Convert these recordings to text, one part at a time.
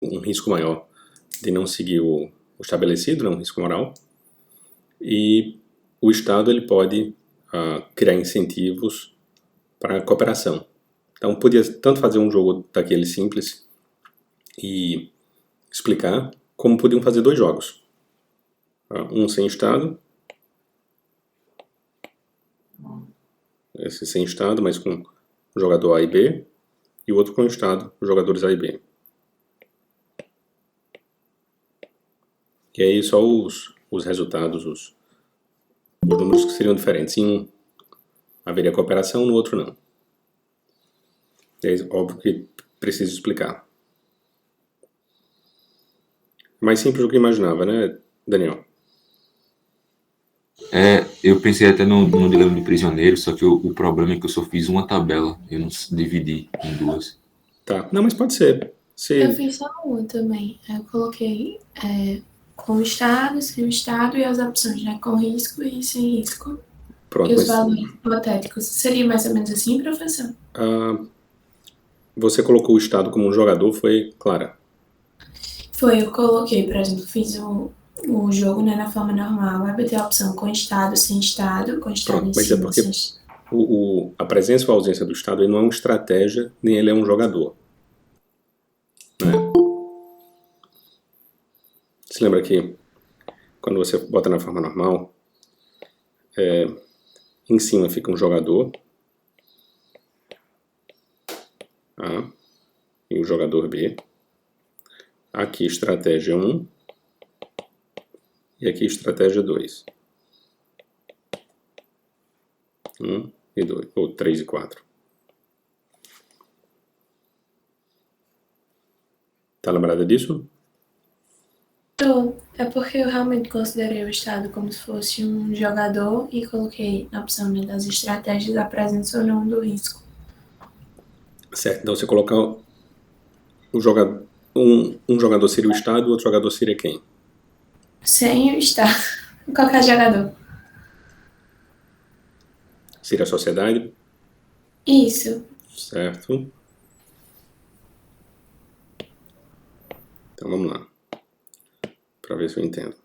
um risco maior de não seguir o estabelecido, né, um risco moral, e o Estado ele pode criar incentivos para a cooperação. Então podia tanto fazer um jogo daquele simples e explicar, como podiam fazer dois jogos. Um sem Estado, esse sem Estado, mas com o jogador A e B, e o outro com Estado, os jogadores A e B. E aí só os resultados, os números que seriam diferentes. Em um haveria cooperação, no outro não. E aí, óbvio que preciso explicar. Mais simples do que eu imaginava, né, Daniel? Eu pensei até no dilema do prisioneiro, só que o problema é que eu só fiz uma tabela, eu não dividi em duas. Tá, não, mas pode ser. Eu fiz só uma também. Eu coloquei com o Estado, sem o Estado e as opções, né? Com risco e sem risco. Pronto, e os valores hipotéticos. Seria mais ou menos assim, professor? Você colocou o Estado como um jogador, foi Clara? Foi, eu coloquei, por exemplo, fiz o jogo, né, na forma normal. Vai ter a opção com Estado, sem Estado, com Estado Pronto, em mas é cima. porque a presença ou a ausência do Estado ele não é uma estratégia, nem ele é um jogador. Né? Se lembra que quando você bota na forma normal, em cima fica um jogador A e o jogador B. Aqui estratégia 1 e aqui estratégia 2. 1 e 2, ou 3 e 4. Tá lembrada disso? É porque eu realmente considerei o Estado como se fosse um jogador e coloquei na opção, né, das estratégias a presença ou não do risco. Certo, então você coloca o jogador, um jogador seria o Estado, o outro jogador seria quem? Sem o Estado. Qualquer jogador. Seria a sociedade? Isso. Certo. Então vamos lá. Para ver se eu entendo.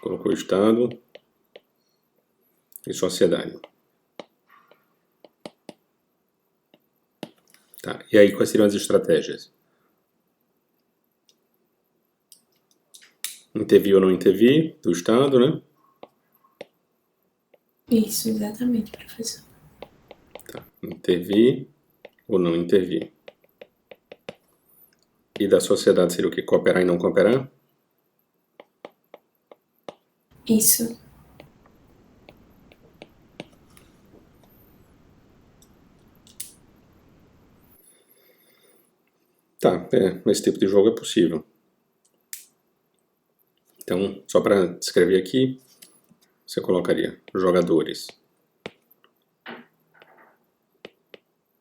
Colocou Estado e sociedade. Tá. E aí quais seriam as estratégias? Intervir ou não intervir do Estado, né? Isso, exatamente, professor. Tá. Intervir ou não intervir. E da sociedade seria o que? Cooperar e não cooperar? Isso. Tá, esse tipo de jogo é possível. Então, só para descrever aqui, você colocaria jogadores,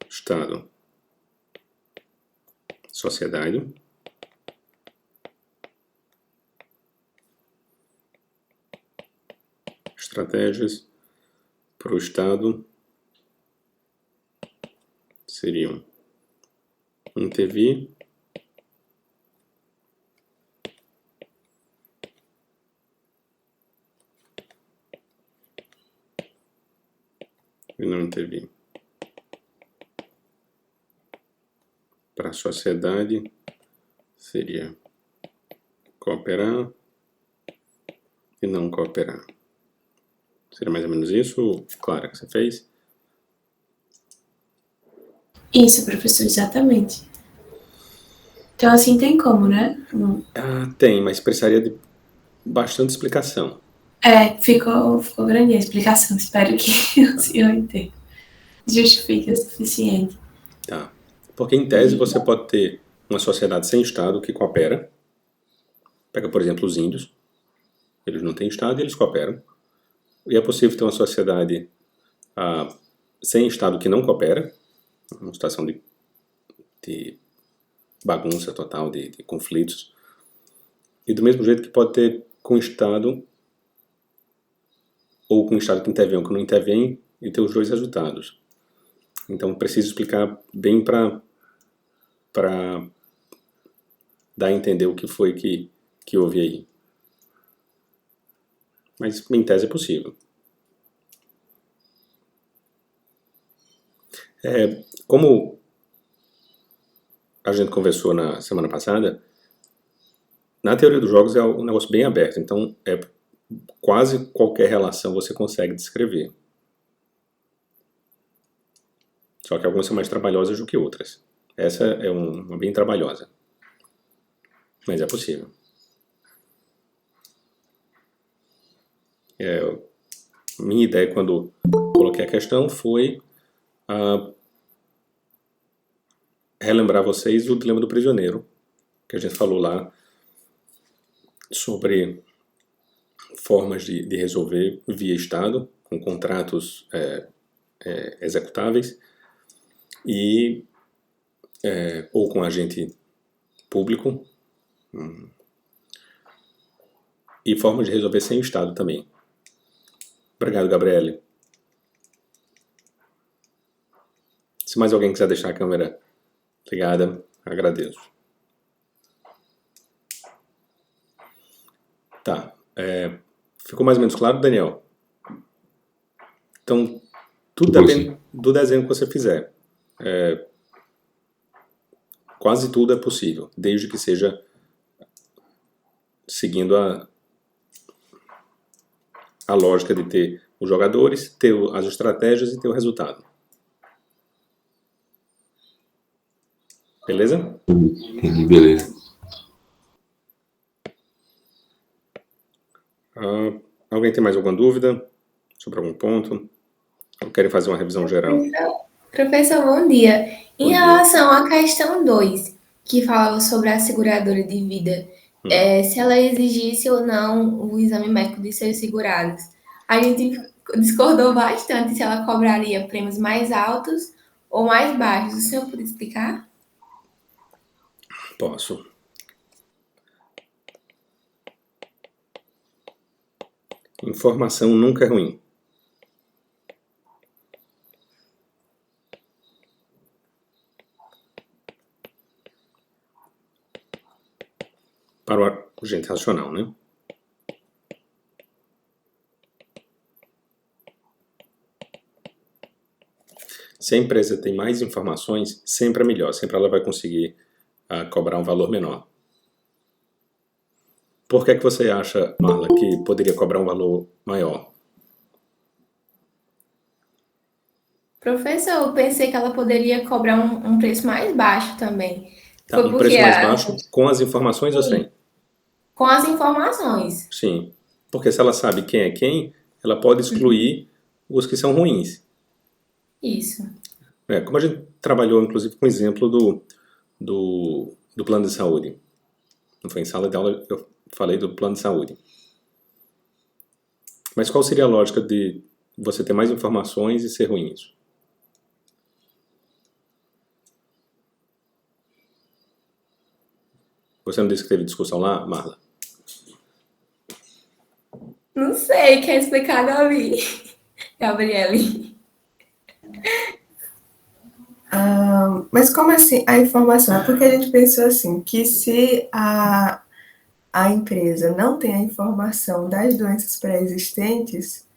Estado, sociedade, estratégias para o Estado seriam intervir e não intervir. Para a sociedade seria cooperar e não cooperar. Seria mais ou menos isso, Clara, que você fez? Isso, professor, exatamente. Então assim tem como, né? Tem, mas precisaria de bastante explicação. Ficou grande a explicação. Espero que o senhor entenda. Justifique o suficiente. Tá. Porque em tese você pode ter uma sociedade sem Estado que coopera. Pega, por exemplo, os índios. Eles não têm Estado e eles cooperam. E é possível ter uma sociedade sem Estado que não coopera. Uma situação de bagunça total, de conflitos. E do mesmo jeito que pode ter com Estado ou com Estado que intervém ou que não intervém e ter os dois resultados. Então preciso explicar bem para dar a entender o que foi que houve aí. Mas, em tese, é possível. Como a gente conversou na semana passada, na teoria dos jogos é um negócio bem aberto, então quase qualquer relação você consegue descrever. Só que algumas são mais trabalhosas do que outras. Essa é uma bem trabalhosa. Mas é possível. Minha ideia quando coloquei a questão foi relembrar vocês o dilema do prisioneiro, que a gente falou lá sobre formas de resolver via Estado, com contratos executáveis, ou com agente público, e formas de resolver sem o Estado também. Obrigado, Gabriele. Se mais alguém quiser deixar a câmera ligada, agradeço. Tá. Ficou mais ou menos claro, Daniel? Então, tudo depende do desenho que você fizer. Quase tudo é possível, desde que seja seguindo a lógica de ter os jogadores, ter as estratégias e ter o resultado. Beleza? Entendi, beleza. Alguém tem mais alguma dúvida sobre algum ponto? Ou querem fazer uma revisão geral? Professor, bom dia. Bom Em dia. relação à questão 2, que falava sobre a seguradora de vida, se ela exigisse ou não o exame médico de seus segurados, a gente discordou bastante se ela cobraria prêmios mais altos ou mais baixos. O senhor pode explicar? Posso. Informação nunca é ruim. Para o agente racional, né? Se a empresa tem mais informações, sempre é melhor. Sempre ela vai conseguir cobrar um valor menor. Por que você acha, Marla, que poderia cobrar um valor maior? Professor, eu pensei que ela poderia cobrar um preço mais baixo também. Tá, Foi um porque preço mais baixo com as informações ou sem? com as informações. Sim. Porque se ela sabe quem é quem, ela pode excluir os que são ruins. Isso. Como a gente trabalhou, inclusive, com o exemplo do plano de saúde. Não foi em sala de aula, eu falei do plano de saúde. Mas qual seria a lógica de você ter mais informações e ser ruim isso? Você não disse que teve discussão lá, Marla? Não sei, quer explicar, Gabi? Gabriele. Mas como assim a informação? É porque a gente pensou assim, que se a empresa não tem a informação das doenças pré-existentes,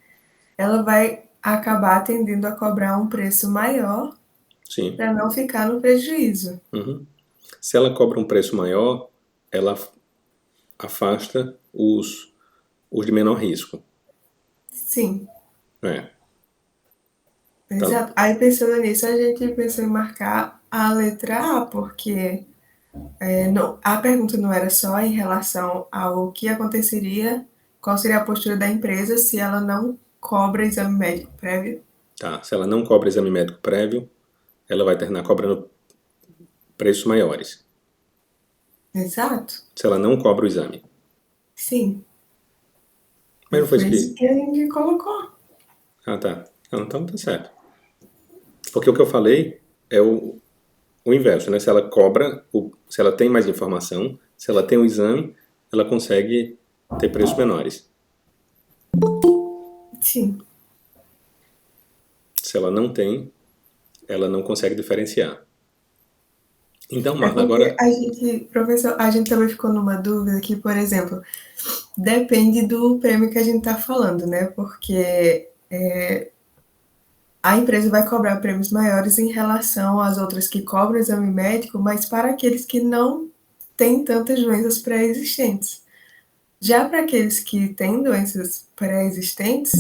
ela vai acabar tendendo a cobrar um preço maior Sim. para não ficar no prejuízo. Uhum. Se ela cobra um preço maior, ela afasta os de menor risco. Sim. Tá. Exato. Aí pensando nisso, a gente pensou em marcar a letra A, porque a pergunta não era só em relação ao que aconteceria, qual seria a postura da empresa se ela não cobra exame médico prévio. Tá. Se ela não cobra exame médico prévio, ela vai terminar cobrando preços maiores. Exato. Se ela não cobra o exame. Sim. Mas não foi isso que a gente colocou. Ah, tá. Então tá certo. Porque o que eu falei é o inverso, né? Se ela cobra, se ela tem mais informação, se ela tem o exame, ela consegue ter preços menores. Sim. Se ela não tem, ela não consegue diferenciar. Então, É Marla, porque agora... professor, a gente também ficou numa dúvida que, por exemplo, depende do prêmio que a gente está falando, né? Porque a empresa vai cobrar prêmios maiores em relação às outras que cobram exame médico, mas para aqueles que não têm tantas doenças pré-existentes. Já para aqueles que têm doenças pré-existentes,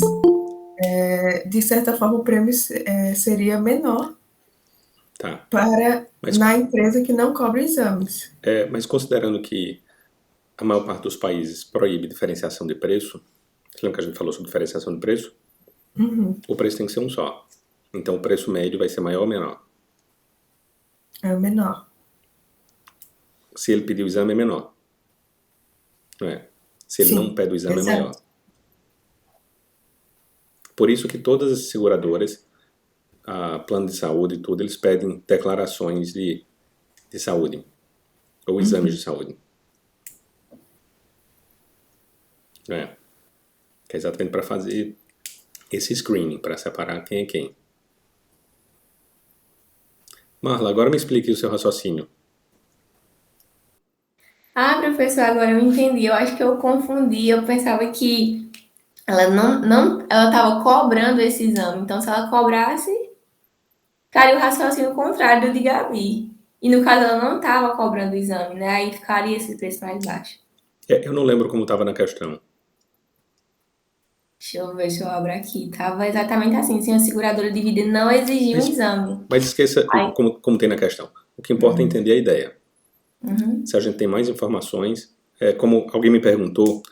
de certa forma o prêmio seria menor Tá. para Mas, na empresa que não cobra exames. mas considerando que a maior parte dos países proíbe diferenciação de preço, lembra que a gente falou sobre diferenciação de preço? O preço tem que ser um só. Então o preço médio vai ser maior ou menor? É menor. Se ele pedir o exame, é menor. Não é? Se ele não Sim, pede o exame, é maior. exato. Por isso que todas as seguradoras, plano de saúde e tudo, eles pedem declarações de saúde ou exames de saúde. Não é? Que é exatamente para fazer esse screening, para separar quem é quem. Marla, agora me explique o seu raciocínio. Ah, professor, agora eu entendi. Eu acho que eu confundi. Eu pensava que ela ela estava cobrando esse exame. Então, se ela cobrasse, ficaria o raciocínio contrário do de Gabi. E no caso, ela não estava cobrando o exame, né? Aí ficaria esse preço mais baixo. Eu não lembro como estava na questão. Deixa eu ver se eu abro aqui. Tava exatamente assim. Se a seguradora de vida não exigir um exame. Mas esqueça Aí, como tem na questão. O que importa é entender a ideia. uhum, Se a gente tem mais informações, como alguém me perguntou,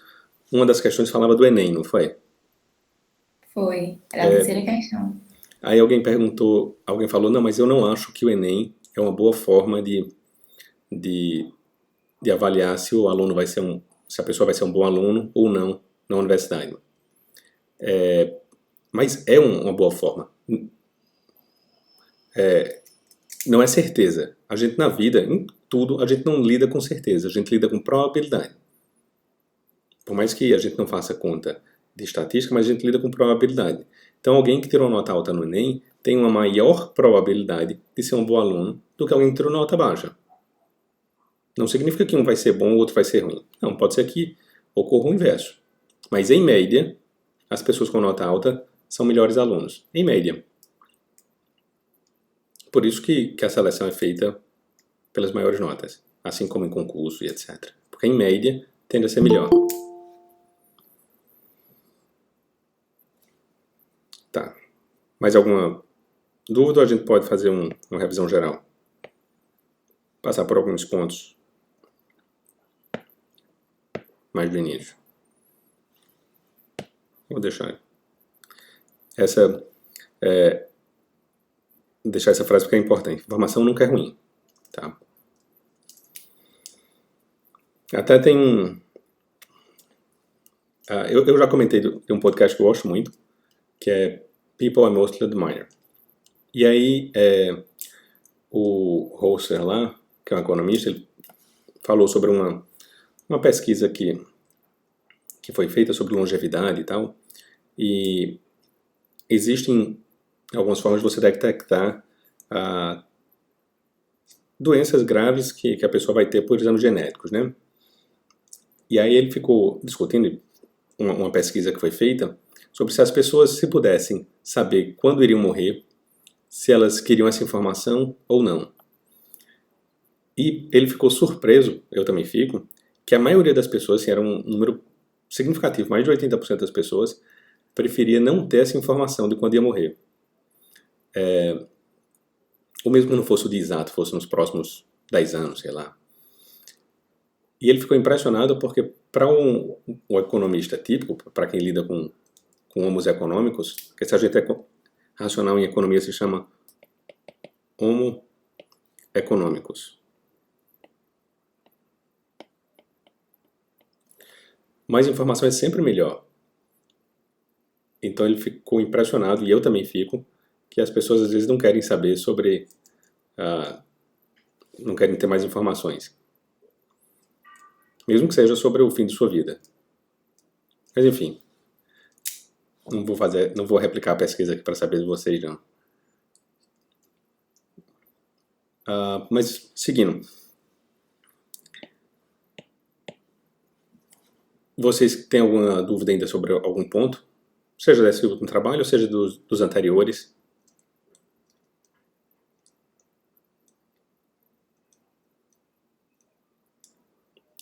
uma das questões falava do Enem, não foi? foi. Era a terceira questão. Aí alguém falou, não, mas eu não acho que o Enem é uma boa forma de avaliar se o aluno vai ser se a pessoa vai ser um bom aluno ou não na universidade. Mas é uma boa forma. Não é certeza. A gente na vida, em tudo, a gente não lida com certeza, a gente lida com probabilidade. Por mais que a gente não faça conta de estatística, mas a gente lida com probabilidade. Então alguém que tirou nota alta no Enem tem uma maior probabilidade de ser um bom aluno do que alguém que tirou nota baixa. Não significa que um vai ser bom ou o outro vai ser ruim. Não, pode ser que ocorra o inverso. Mas em média, as pessoas com nota alta são melhores alunos. Em média. Por isso que a seleção é feita pelas maiores notas, assim como em concurso e etc. Porque em média tende a ser melhor. Tá. Mais alguma dúvida ou a gente pode fazer uma revisão geral? Passar por alguns pontos mais do início. Vou deixar essa frase porque é importante. Informação nunca é ruim. Tá? Até tem eu já comentei de um podcast que eu gosto muito, que é People I Mostly Admire. E aí, o Hosser lá, que é um economista, ele falou sobre uma pesquisa que foi feita sobre longevidade e tal. E existem algumas formas de você detectar doenças graves que a pessoa vai ter por exames genéticos, né? E aí ele ficou discutindo uma pesquisa que foi feita sobre se as pessoas, se pudessem saber quando iriam morrer, se elas queriam essa informação ou não. E ele ficou surpreso, eu também fico, que a maioria das pessoas, assim, era um número significativo, mais de 80% das pessoas, preferia não ter essa informação de quando ia morrer. Ou mesmo que não fosse o dia exato, fosse nos próximos 10 anos, sei lá. E ele ficou impressionado porque para um economista típico, para quem lida com homos econômicos, que se a gente é racional em economia se chama homo econômicos. Mais informação é sempre melhor. Então ele ficou impressionado, e eu também fico, que as pessoas às vezes não querem saber sobre... não querem ter mais informações. Mesmo que seja sobre o fim de sua vida. Mas enfim, não vou replicar a pesquisa aqui para saber de vocês, não. Mas, seguindo. Vocês têm alguma dúvida ainda sobre algum ponto? Seja desse último trabalho, ou seja dos anteriores?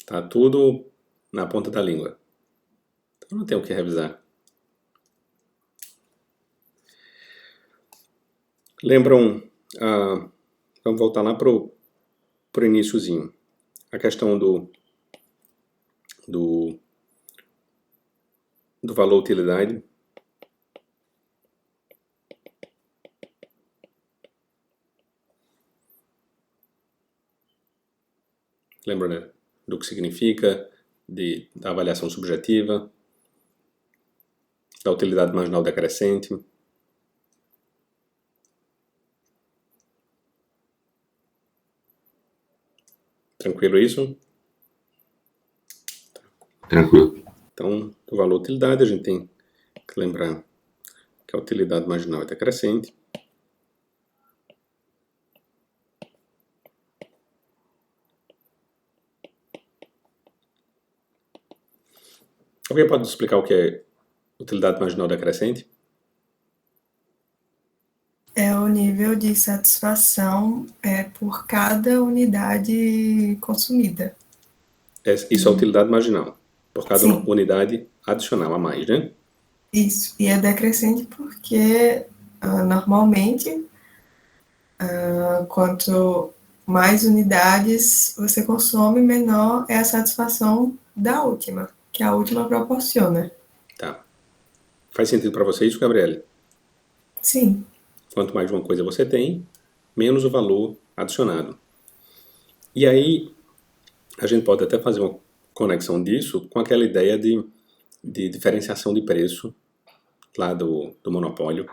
Tá tudo na ponta da língua. Então não tem o que revisar. Lembram, vamos voltar lá pro iniciozinho. A questão do valor utilidade. Lembra, né? Do que significa, da avaliação subjetiva, da utilidade marginal decrescente. Tranquilo isso? Tranquilo. Então, do valor utilidade, a gente tem que lembrar que a utilidade marginal é decrescente. Alguém pode explicar o que é utilidade marginal decrescente? É o nível de satisfação por cada unidade consumida. Isso é a utilidade marginal, por cada Sim. unidade adicional a mais, né? Isso, e é decrescente porque, normalmente, quanto mais unidades você consome, menor é a satisfação da última, que a última proporciona. Tá. Faz sentido para você isso, Gabriele? Sim. Quanto mais de uma coisa você tem, menos o valor adicionado. E aí, a gente pode até fazer uma conexão disso com aquela ideia de diferenciação de preço lá do monopólio,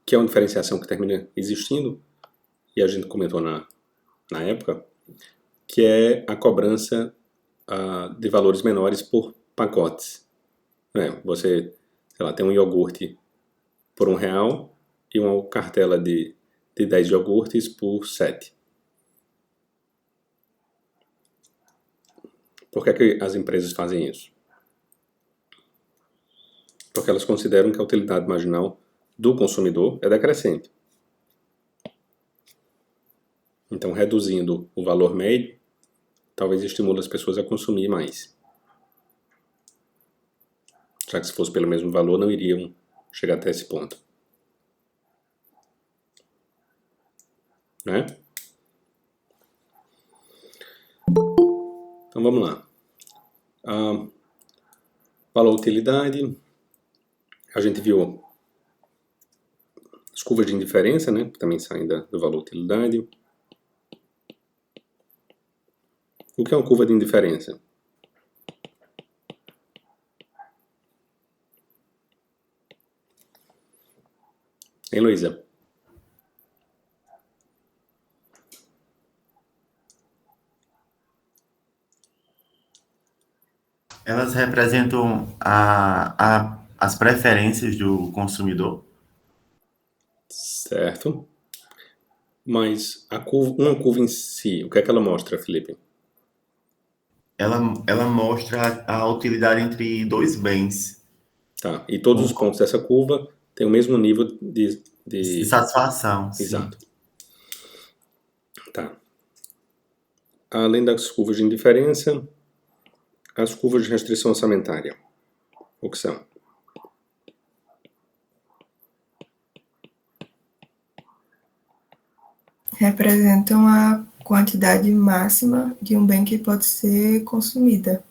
que é uma diferenciação que termina existindo, e a gente comentou na época, que é a cobrança de valores menores por pacotes. Você, sei lá, tem um iogurte por R$1 e uma cartela de 10 iogurtes por 7. Por que as empresas fazem isso? Porque elas consideram que a utilidade marginal do consumidor é decrescente. Então, reduzindo o valor médio, talvez estimule as pessoas a consumir mais. Já que se fosse pelo mesmo valor, não iriam chegar até esse ponto. Né? Então, vamos lá. Valor utilidade. A gente viu as curvas de indiferença, né? Que também saem do valor utilidade. O que é uma curva de indiferença? Hein, Luísa? Elas representam as preferências do consumidor? Certo. Mas uma curva em si, o que é que ela mostra, Felipe? Ela mostra a utilidade entre dois bens. Tá. E todos os pontos dessa curva têm o mesmo nível De satisfação. Exato. Sim. Tá. Além das curvas de indiferença, as curvas de restrição orçamentária. O que são? Representam a quantidade máxima de um bem que pode ser consumida.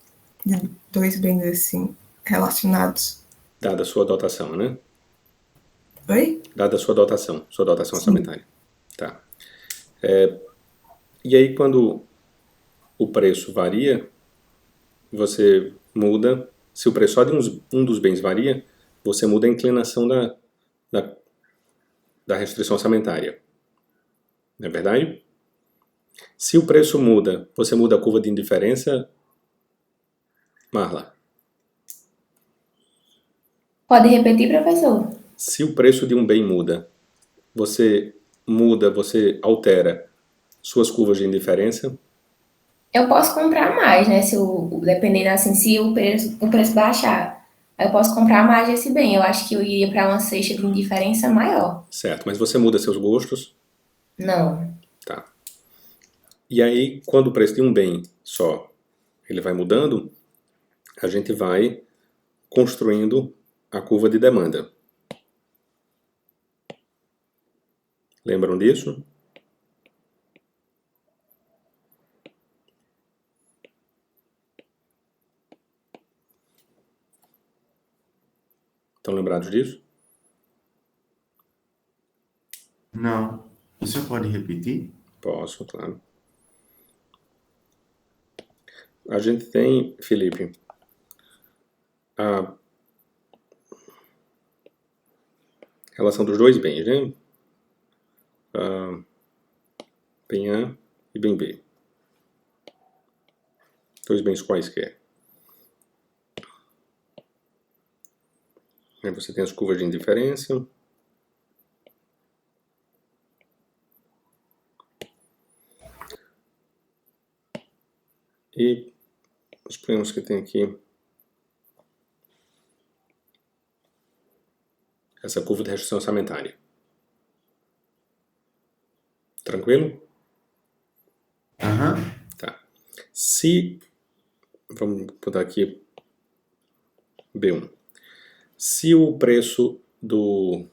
De dois bens assim, relacionados. Dada a sua dotação, né? Oi? Dada a sua dotação orçamentária. Tá. E aí, quando o preço varia, você muda. Se o preço só de um dos bens varia, você muda a inclinação da restrição orçamentária. Não é verdade? Se o preço muda, você muda a curva de indiferença, Marla? Pode repetir, professor? Se o preço de um bem muda, você muda, você altera suas curvas de indiferença. Eu posso comprar mais, né? Dependendo assim, se o preço baixar, aí eu posso comprar mais desse bem. Eu acho que eu iria para uma cesta de indiferença maior. Certo, mas você muda seus gostos. Não. Tá. E aí, quando o preço de um bem só ele vai mudando, a gente vai construindo a curva de demanda. Lembram disso? Estão lembrados disso? Não. O senhor pode repetir? Posso, claro. A gente tem, Felipe, a relação dos dois bens, né? Bem A e bem B. Dois bens quaisquer. Aí você tem as curvas de indiferença. E suponhamos que tem aqui essa curva de restrição orçamentária. Tranquilo? Aham. Tá. Se, vamos botar aqui B1. Se o preço do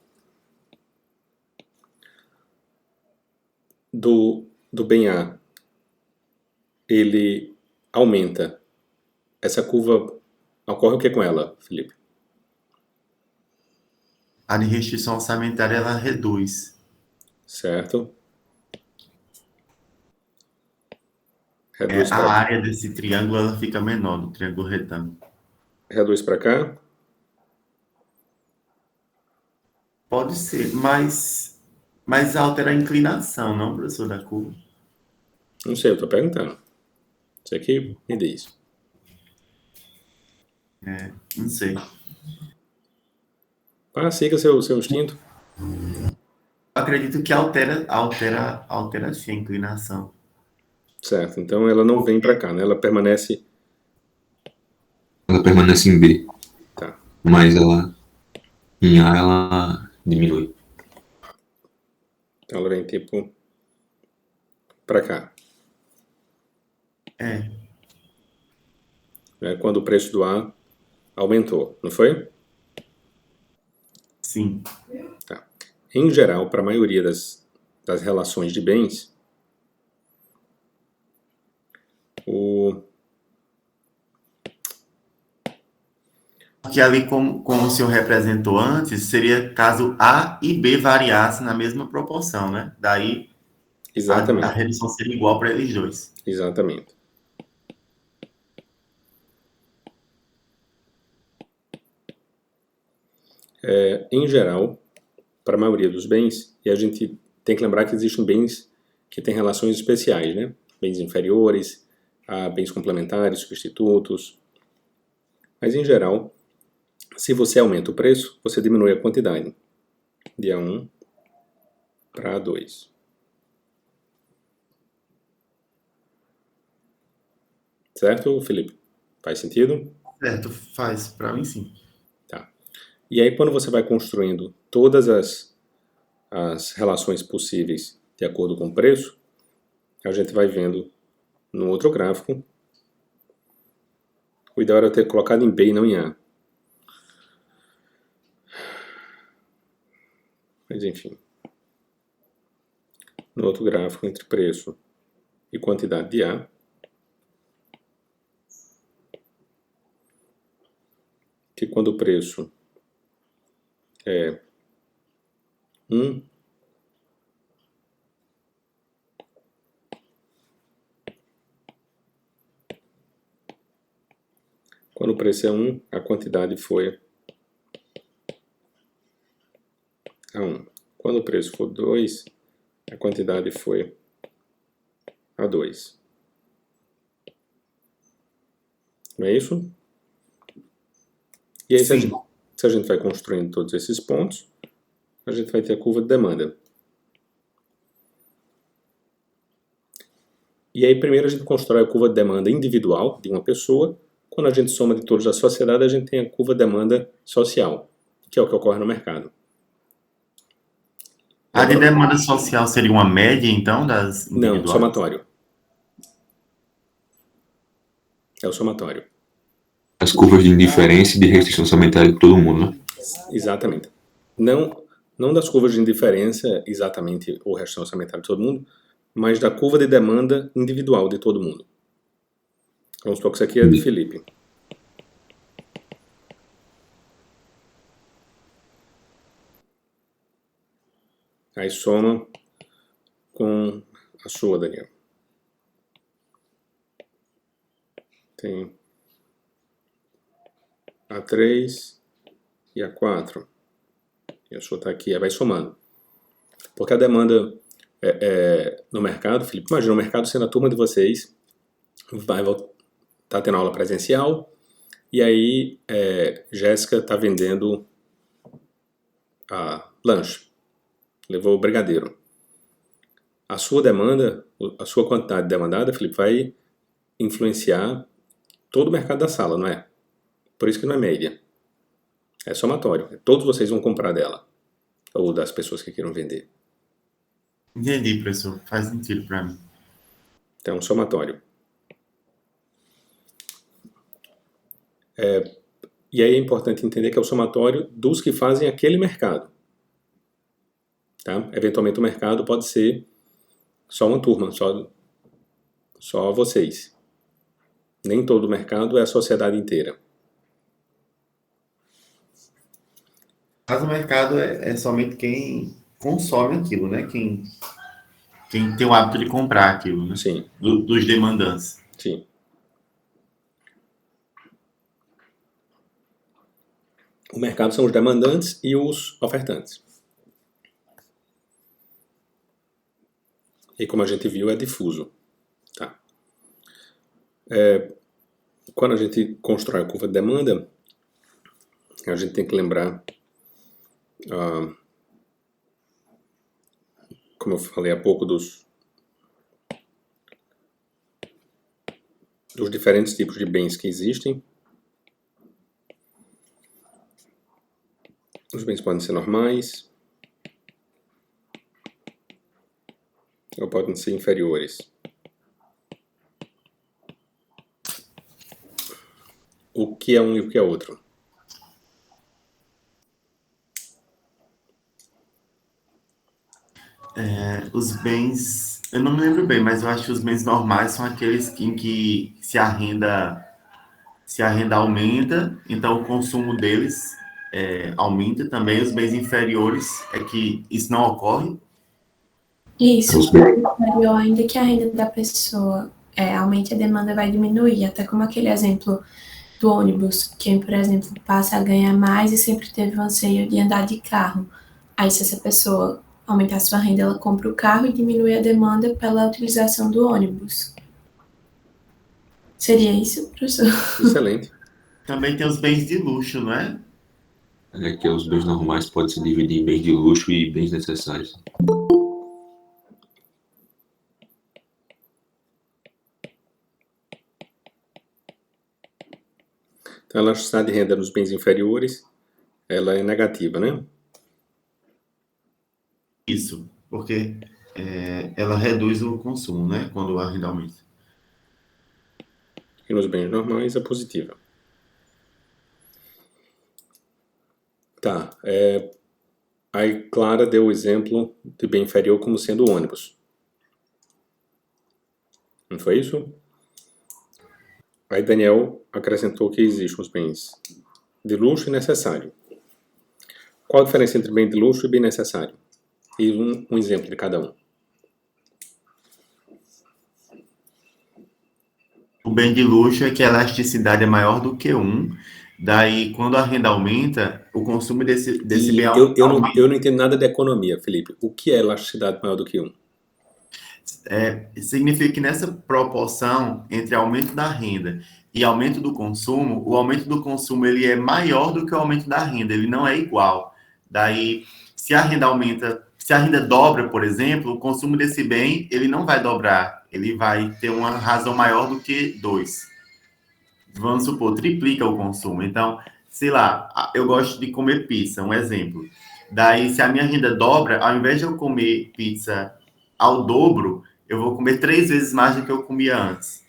bem A, ele aumenta, essa curva, ocorre o que com ela, Felipe? A de restrição orçamentária, ela reduz. Certo? Reduz A para área desse triângulo, ela fica menor, do triângulo retângulo. reduz para cá. Pode ser, mas altera a inclinação, não, professor, da curva? Não sei, eu estou perguntando. Isso aqui me diz. Não sei. Siga seu instinto. Acredito que altera sim a inclinação. Certo, então ela não vem para cá, né? Ela permanece... Ela permanece em B, Tá. mas ela em A ela diminui. Então ela vem tipo para cá. É, Né? Quando o preço do A aumentou, não foi? sim. Tá. Em geral, para a maioria das relações de bens, Porque ali, como o senhor representou antes, seria caso A e B variassem na mesma proporção, né? Daí a exatamente, redução seria igual para eles dois. exatamente. Em geral, para a maioria dos bens, e a gente tem que lembrar que existem bens que têm relações especiais, né? Bens inferiores, bens complementares, substitutos. Mas, em geral, se você aumenta o preço, você diminui a quantidade de A1 para A2. Certo, Felipe? Faz sentido? Certo, faz. Para mim, sim. Tá. E aí, quando você vai construindo todas as relações possíveis de acordo com o preço, a gente vai vendo no outro gráfico. O ideal era eu ter colocado em B e não em A. Mas enfim. No outro gráfico, entre preço e quantidade de A, que quando o preço é 1, quando o preço é 1, a quantidade foi A1. Quando o preço for 2, a quantidade foi A2. Não é isso? E aí, Sim. se a gente vai construindo todos esses pontos, a gente vai ter a curva de demanda. E aí primeiro a gente constrói a curva de demanda individual de uma pessoa. Quando a gente soma de todos da sociedade, a gente tem a curva de demanda social, que é o que ocorre no mercado. A de demanda social seria uma média, então, das individuais? Não, somatório. É o somatório. As curvas de indiferença e de restrição orçamentária de todo mundo, né? Exatamente. Não das curvas de indiferença, exatamente, ou restrição orçamentária de todo mundo, mas da curva de demanda individual de todo mundo. Vamos supor que isso aqui é de Felipe. Aí soma com a sua, Daniel. Tem a 3 e a 4. E a sua está aqui, aí vai somando. Porque a demanda no mercado, Felipe, imagina o mercado sendo a turma de vocês, vai tá tendo aula presencial, e aí Jéssica está vendendo lanche. Levou o brigadeiro. A sua demanda, a sua quantidade demandada, Felipe, vai influenciar todo o mercado da sala, não é? Por isso que não é média. É somatório. Todos vocês vão comprar dela. Ou das pessoas que queiram vender. Entendi, professor. Faz sentido para mim. Então, é um somatório. E aí é importante entender que é o somatório dos que fazem aquele mercado. Tá? Eventualmente o mercado pode ser só uma turma, só vocês. Nem todo o mercado é a sociedade inteira. Mas o mercado é somente quem consome aquilo, né? Quem tem o hábito de comprar aquilo, né? Sim. Dos demandantes. Sim. O mercado são os demandantes e os ofertantes. E como a gente viu, é difuso. Tá? Quando a gente constrói a curva de demanda, a gente tem que lembrar, como eu falei há pouco, dos diferentes tipos de bens que existem. Os bens podem ser normais, ou podem ser inferiores. O que é um e o que é outro? Os bens, eu não me lembro bem, mas eu acho que os bens normais são aqueles em que se a renda aumenta, então o consumo deles aumenta também. Os bens inferiores é que isso não ocorre. Isso, inferior, ainda que a renda da pessoa aumente, a demanda vai diminuir, até como aquele exemplo do ônibus, quem, por exemplo, passa a ganhar mais e sempre teve o anseio de andar de carro. Aí, se essa pessoa aumentar sua renda, ela compra o carro e diminui a demanda pela utilização do ônibus. Seria isso, professor? Excelente. Também tem os bens de luxo, não é? Que os bens normais podem se dividir em bens de luxo e bens necessários. Então, a elasticidade de renda nos bens inferiores, ela é negativa, né? Isso, porque ela reduz o consumo, né? Quando a renda aumenta. E nos bens normais é positiva. Tá. Aí Clara deu o exemplo de bem inferior como sendo o ônibus. Não foi isso? Aí Daniel acrescentou que existem os bens de luxo e necessário. Qual a diferença entre bem de luxo e bem necessário? E um exemplo de cada um. O bem de luxo é que a elasticidade é maior do que um. Daí, quando a renda aumenta, o consumo desse bem aumenta. Eu não entendo nada de economia, Felipe. O que é elasticidade maior do que um? Significa que nessa proporção entre aumento da renda e aumento do consumo, o aumento do consumo ele é maior do que o aumento da renda, ele não é igual. Daí, se a renda aumenta, Se a renda dobra, por exemplo, o consumo desse bem, ele não vai dobrar. Ele vai ter uma razão maior do que 2. Vamos supor, triplica o consumo. Então, sei lá, eu gosto de comer pizza, um exemplo. Daí, se a minha renda dobra, ao invés de eu comer pizza ao dobro, eu vou comer 3 vezes mais do que eu comia antes.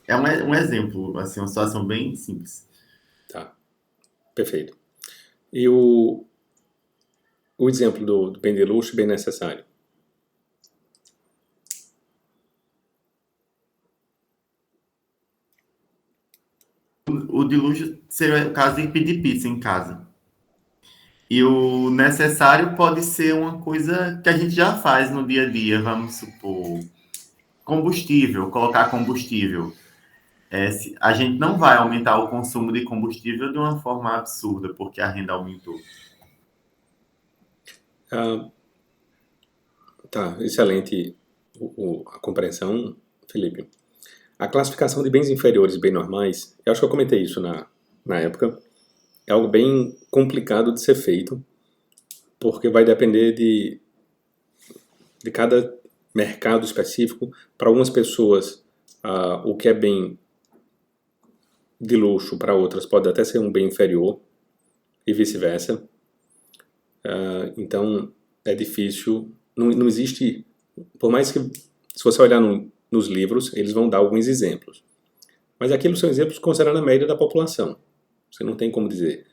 É um exemplo, assim, uma situação bem simples. Tá, perfeito. E o exemplo do bem de luxo, bem necessário. O de luxo seria o caso de pedir pizza em casa. E o necessário pode ser uma coisa que a gente já faz no dia a dia, vamos supor, combustível, colocar combustível. A gente não vai aumentar o consumo de combustível de uma forma absurda, porque a renda aumentou. Tá, excelente a compreensão, Felipe. A classificação de bens inferiores e bens normais, eu acho que eu comentei isso na época, é algo bem complicado de ser feito, porque vai depender de cada mercado específico. Para algumas pessoas, o que é bem de luxo, para outras pode até ser um bem inferior, e vice-versa. Então, é difícil, não existe, por mais que, se você olhar nos livros, eles vão dar alguns exemplos. Mas aquilo são exemplos considerando a média da população. Você não tem como dizer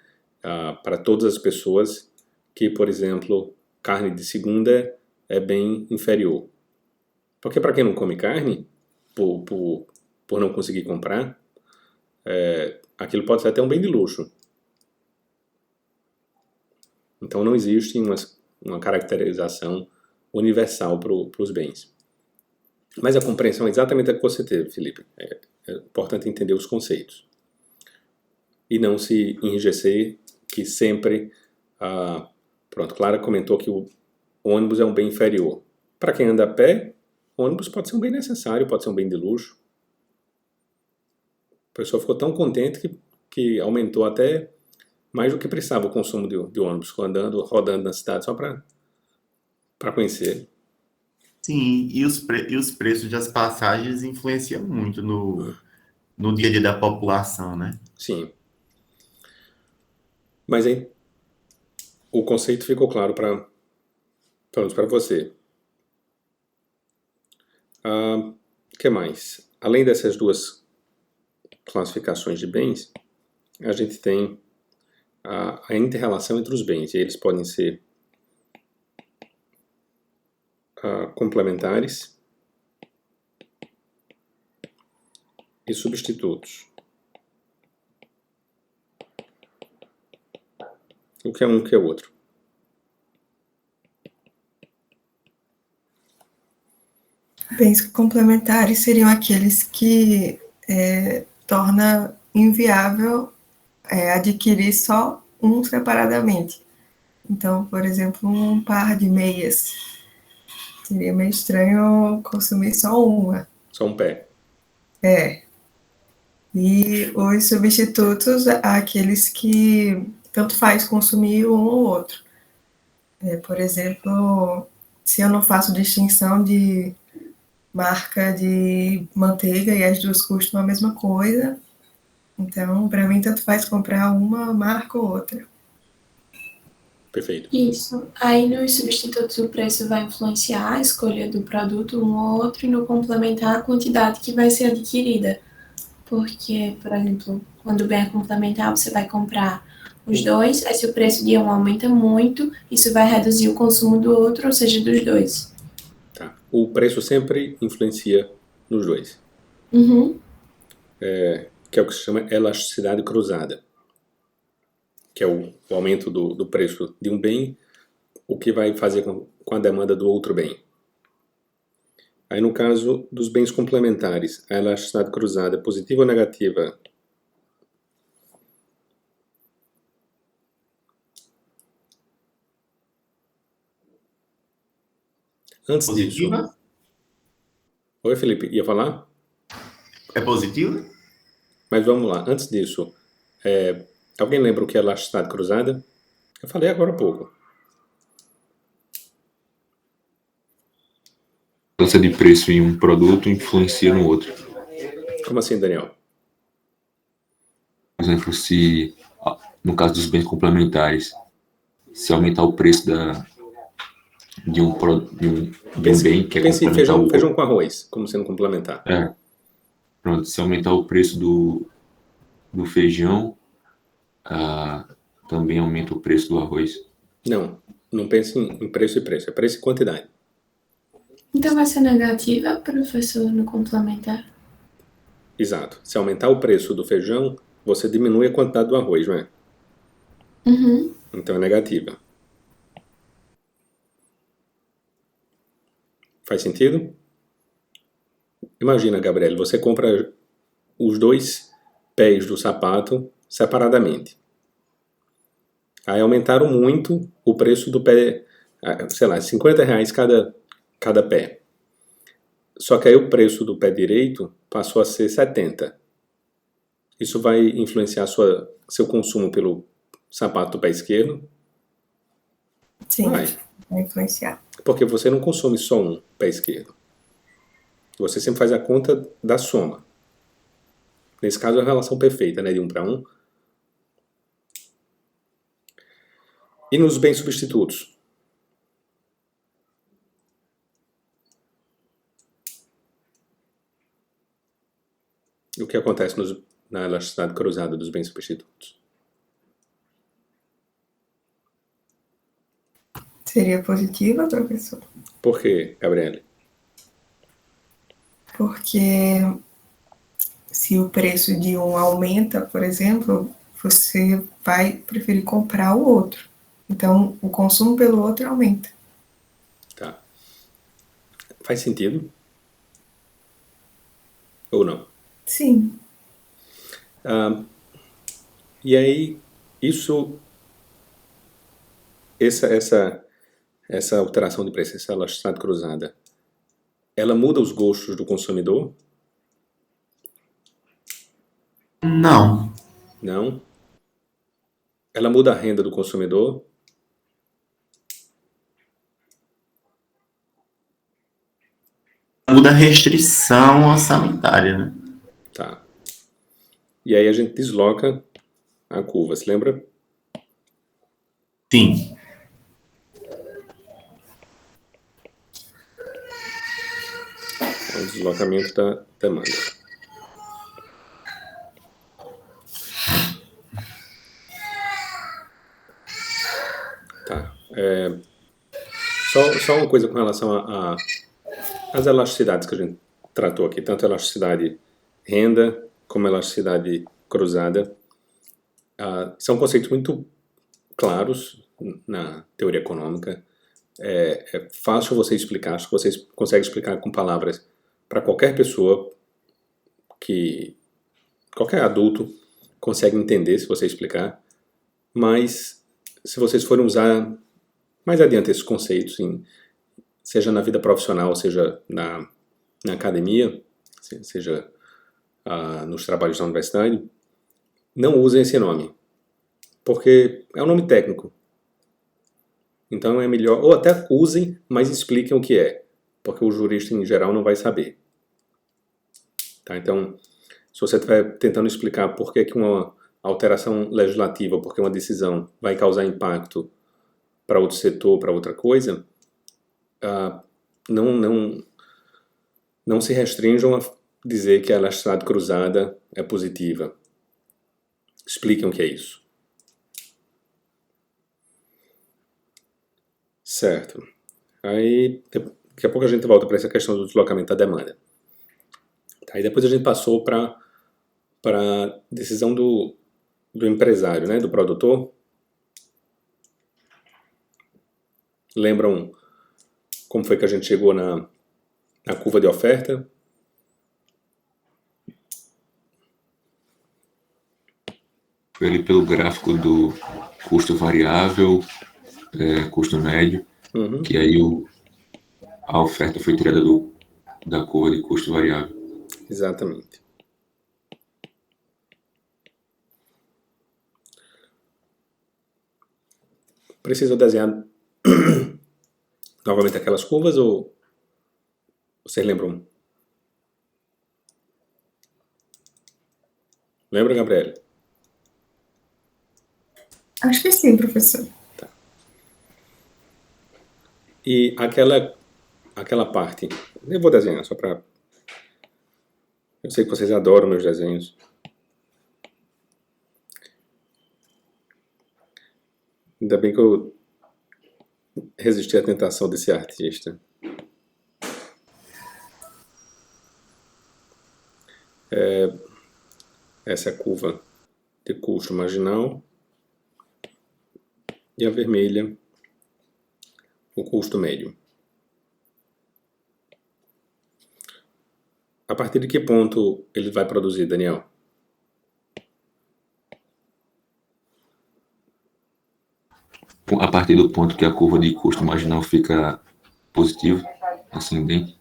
para todas as pessoas que, por exemplo, carne de segunda é bem inferior. Porque para quem não come carne, por não conseguir comprar, aquilo pode ser até um bem de luxo. Então não existe uma caracterização universal para os bens. Mas a compreensão é exatamente a que você teve, Felipe. É importante entender os conceitos. E não se enrijecer que sempre... pronto, Clara comentou que o ônibus é um bem inferior. Para quem anda a pé, o ônibus pode ser um bem necessário, pode ser um bem de luxo. A pessoa ficou tão contente que aumentou até mais do que precisava o consumo de ônibus, rodando na cidade só para conhecer. Sim, e os preços das passagens influenciam muito no dia a dia da população, né? Sim. Mas aí, o conceito ficou claro para você. O que mais? Além dessas duas classificações de bens, a gente tem a inter-relação entre os bens. E eles podem ser complementares e substitutos. O que é um, o que é outro? Bens complementares seriam aqueles que torna inviável adquirir só um separadamente. Então, por exemplo, um par de meias. Seria meio estranho consumir só uma. Só um pé. E os substitutos, aqueles que tanto faz consumir um ou outro. Por exemplo, se eu não faço distinção de marca de manteiga e as duas custam a mesma coisa, então, para mim, tanto faz comprar uma marca ou outra. Perfeito. Isso. Aí nos substitutos o preço vai influenciar a escolha do produto um ou outro e no complementar a quantidade que vai ser adquirida. Porque, por exemplo, quando o bem é complementar, você vai comprar os dois, aí se o preço de um aumenta muito, isso vai reduzir o consumo do outro, ou seja, dos dois. Tá. O preço sempre influencia nos dois. Uhum. Que é o que se chama elasticidade cruzada. Que é o aumento do preço de um bem, o que vai fazer com a demanda do outro bem. Aí no caso dos bens complementares, a elasticidade cruzada é positiva ou negativa? Antes Positiva? disso... Oi, Felipe, ia falar? É positiva? Mas vamos lá, antes disso, alguém lembra o que é elasticidade cruzada? Eu falei agora há pouco. mudança de preço em um produto influencia no outro. Como assim, Daniel? Por exemplo, se, no caso dos bens complementares, se aumentar o preço de um bem que é Pense em complementar o feijão outro. com arroz, como sendo complementar. Pronto, se aumentar o preço do feijão, também aumenta o preço do arroz. Não pense em preço e preço, é preço e quantidade. Então vai ser negativa, professor, no complementar? Exato. Se aumentar o preço do feijão, você diminui a quantidade do arroz, não é? Uhum. Então é negativa. Faz sentido? Imagina, Gabriel, você compra os 2 pés do sapato separadamente. Aí aumentaram muito o preço do pé, sei lá, R$50 cada pé. Só que aí o preço do pé direito passou a ser 70. Isso vai influenciar seu consumo pelo sapato do pé esquerdo? Sim, Vai. vai influenciar. Porque você não consome só um pé esquerdo. Você sempre faz a conta da soma. Nesse caso, é a relação perfeita, né? De 1 para 1. E nos bens substitutos? O que acontece na elasticidade cruzada dos bens substitutos? Seria positiva, professor? Por quê, Gabriele? Porque se o preço de um aumenta, por exemplo, você vai preferir comprar o outro. Então, o consumo pelo outro aumenta. Tá. Faz sentido? Ou não? Sim. E aí, essa alteração de preço, essa elasticidade cruzada, ela muda os gostos do consumidor? Não. Não. Ela muda a renda do consumidor? Muda a restrição orçamentária, né? Tá. E aí a gente desloca a curva, se lembra? Sim. É o deslocamento da demanda. Tá. Só uma coisa com relação às elasticidades que a gente tratou aqui, tanto a elasticidade renda como a elasticidade cruzada. São conceitos muito claros na teoria econômica. É fácil você explicar, acho que vocês conseguem explicar com palavras para qualquer pessoa, qualquer adulto consegue entender se você explicar, mas se vocês forem usar mais adiante esses conceitos, seja na vida profissional, seja na academia, seja nos trabalhos da universidade, não usem esse nome, porque é um nome técnico. Então é melhor, ou até usem, mas expliquem o que é, porque o jurista em geral não vai saber. Tá? Então, se você estiver tentando explicar por que uma alteração legislativa, porque uma decisão vai causar impacto para outro setor, para outra coisa, não se restringam a dizer que a elasticidade cruzada é positiva. Expliquem o que é isso. Certo. Aí, daqui a pouco a gente volta para essa questão do deslocamento da demanda. Aí depois a gente passou para a decisão do empresário, né, do produtor. Lembram como foi que a gente chegou na curva de oferta? Foi ali pelo gráfico do custo variável, custo médio, que aí a oferta foi tirada da curva de custo variável. Exatamente. Precisa desenhar novamente aquelas curvas ou Vocês lembram? Lembra, Gabriele? Acho que sim, professor. Tá. E aquela parte, eu vou desenhar só para... Eu sei que vocês adoram meus desenhos. Ainda bem que eu resisti à tentação de ser artista. Essa é a curva de custo marginal. E a vermelha, o custo médio. A partir de que ponto ele vai produzir, Daniel? A partir do ponto que a curva de custo marginal fica positiva, ascendente.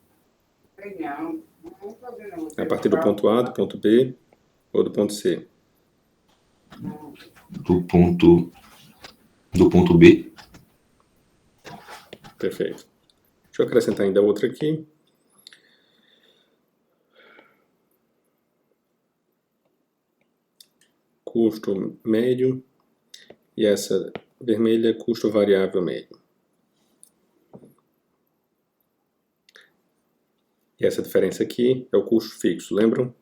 A partir do ponto A, do ponto B ou do ponto C? Do ponto B. Perfeito. Deixa eu acrescentar ainda outra aqui. Custo médio. E essa vermelha, custo variável médio. E essa diferença aqui é o custo fixo, lembram?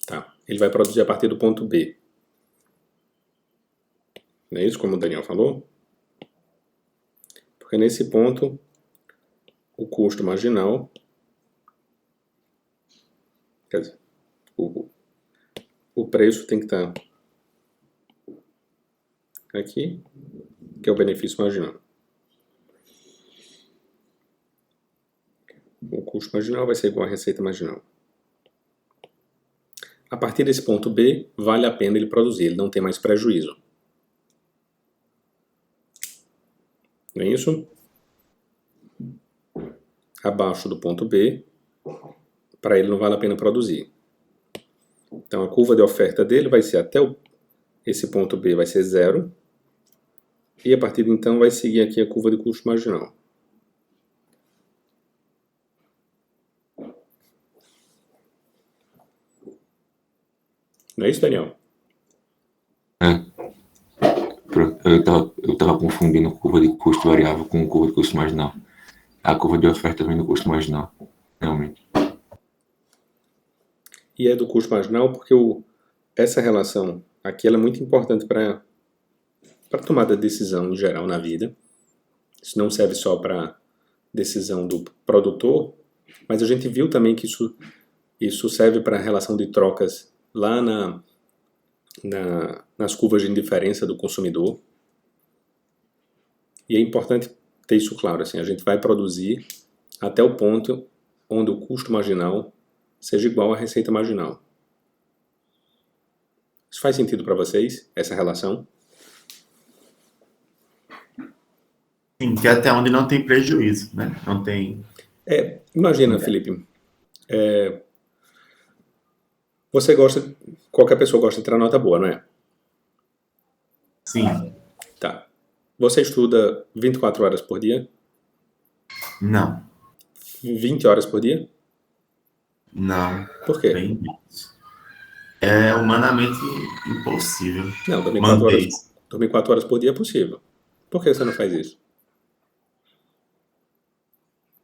Tá. Ele vai produzir a partir do ponto B. Não é isso, como o Daniel falou? Porque nesse ponto, o custo marginal, quer dizer, o preço tem que estar aqui, que é o benefício marginal. O custo marginal vai ser igual à receita marginal. A partir desse ponto B, vale a pena ele produzir, ele não tem mais prejuízo. Não é isso? Abaixo do ponto B, para ele não vale a pena produzir. Então a curva de oferta dele vai ser até esse ponto B vai ser 0. E a partir de então vai seguir aqui a curva de custo marginal. Não é isso, Daniel? Eu estava confundindo curva de custo variável com curva de custo marginal. A curva de oferta vem do custo marginal, realmente. E é do custo marginal porque essa relação aqui ela é muito importante para tomada de decisão em geral na vida. Isso não serve só para decisão do produtor, mas a gente viu também que isso serve para a relação de trocas lá nas curvas de indiferença do consumidor. E é importante ter isso claro, assim, a gente vai produzir até o ponto onde o custo marginal seja igual à receita marginal. Isso faz sentido para vocês, essa relação? Sim, que é até onde não tem prejuízo, né? Não tem... Imagina, Felipe, você gosta, qualquer pessoa gosta de tirar nota boa, não é? Sim. Tá. Você estuda 24 horas por dia? Não. 20 horas por dia? Não. Por quê? Bem menos. É humanamente impossível. Não, dormir 4 horas por dia é possível. Por que você não faz isso?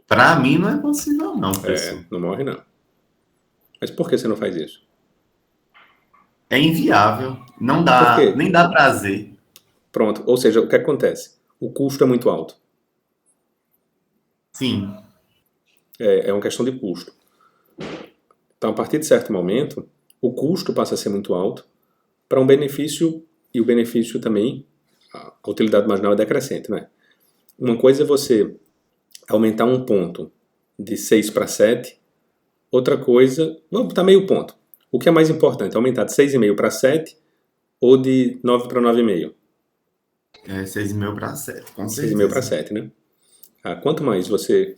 Para mim não é possível, não, professor. Não morre, não. Mas por que você não faz isso? É inviável. Não dá, nem dá prazer. Pronto. Ou seja, o que acontece? O custo é muito alto. Sim. É uma questão de custo. Então, a partir de certo momento, o custo passa a ser muito alto para um benefício, e o benefício também, a utilidade marginal é decrescente, né? Uma coisa é você aumentar um ponto de 6 para 7, outra coisa, vamos botar meio ponto. O que é mais importante, aumentar de 6,5 para 7 ou de 9 para 9,5? 6,5 para 7, com 6,5 para 7, né? Quanto mais você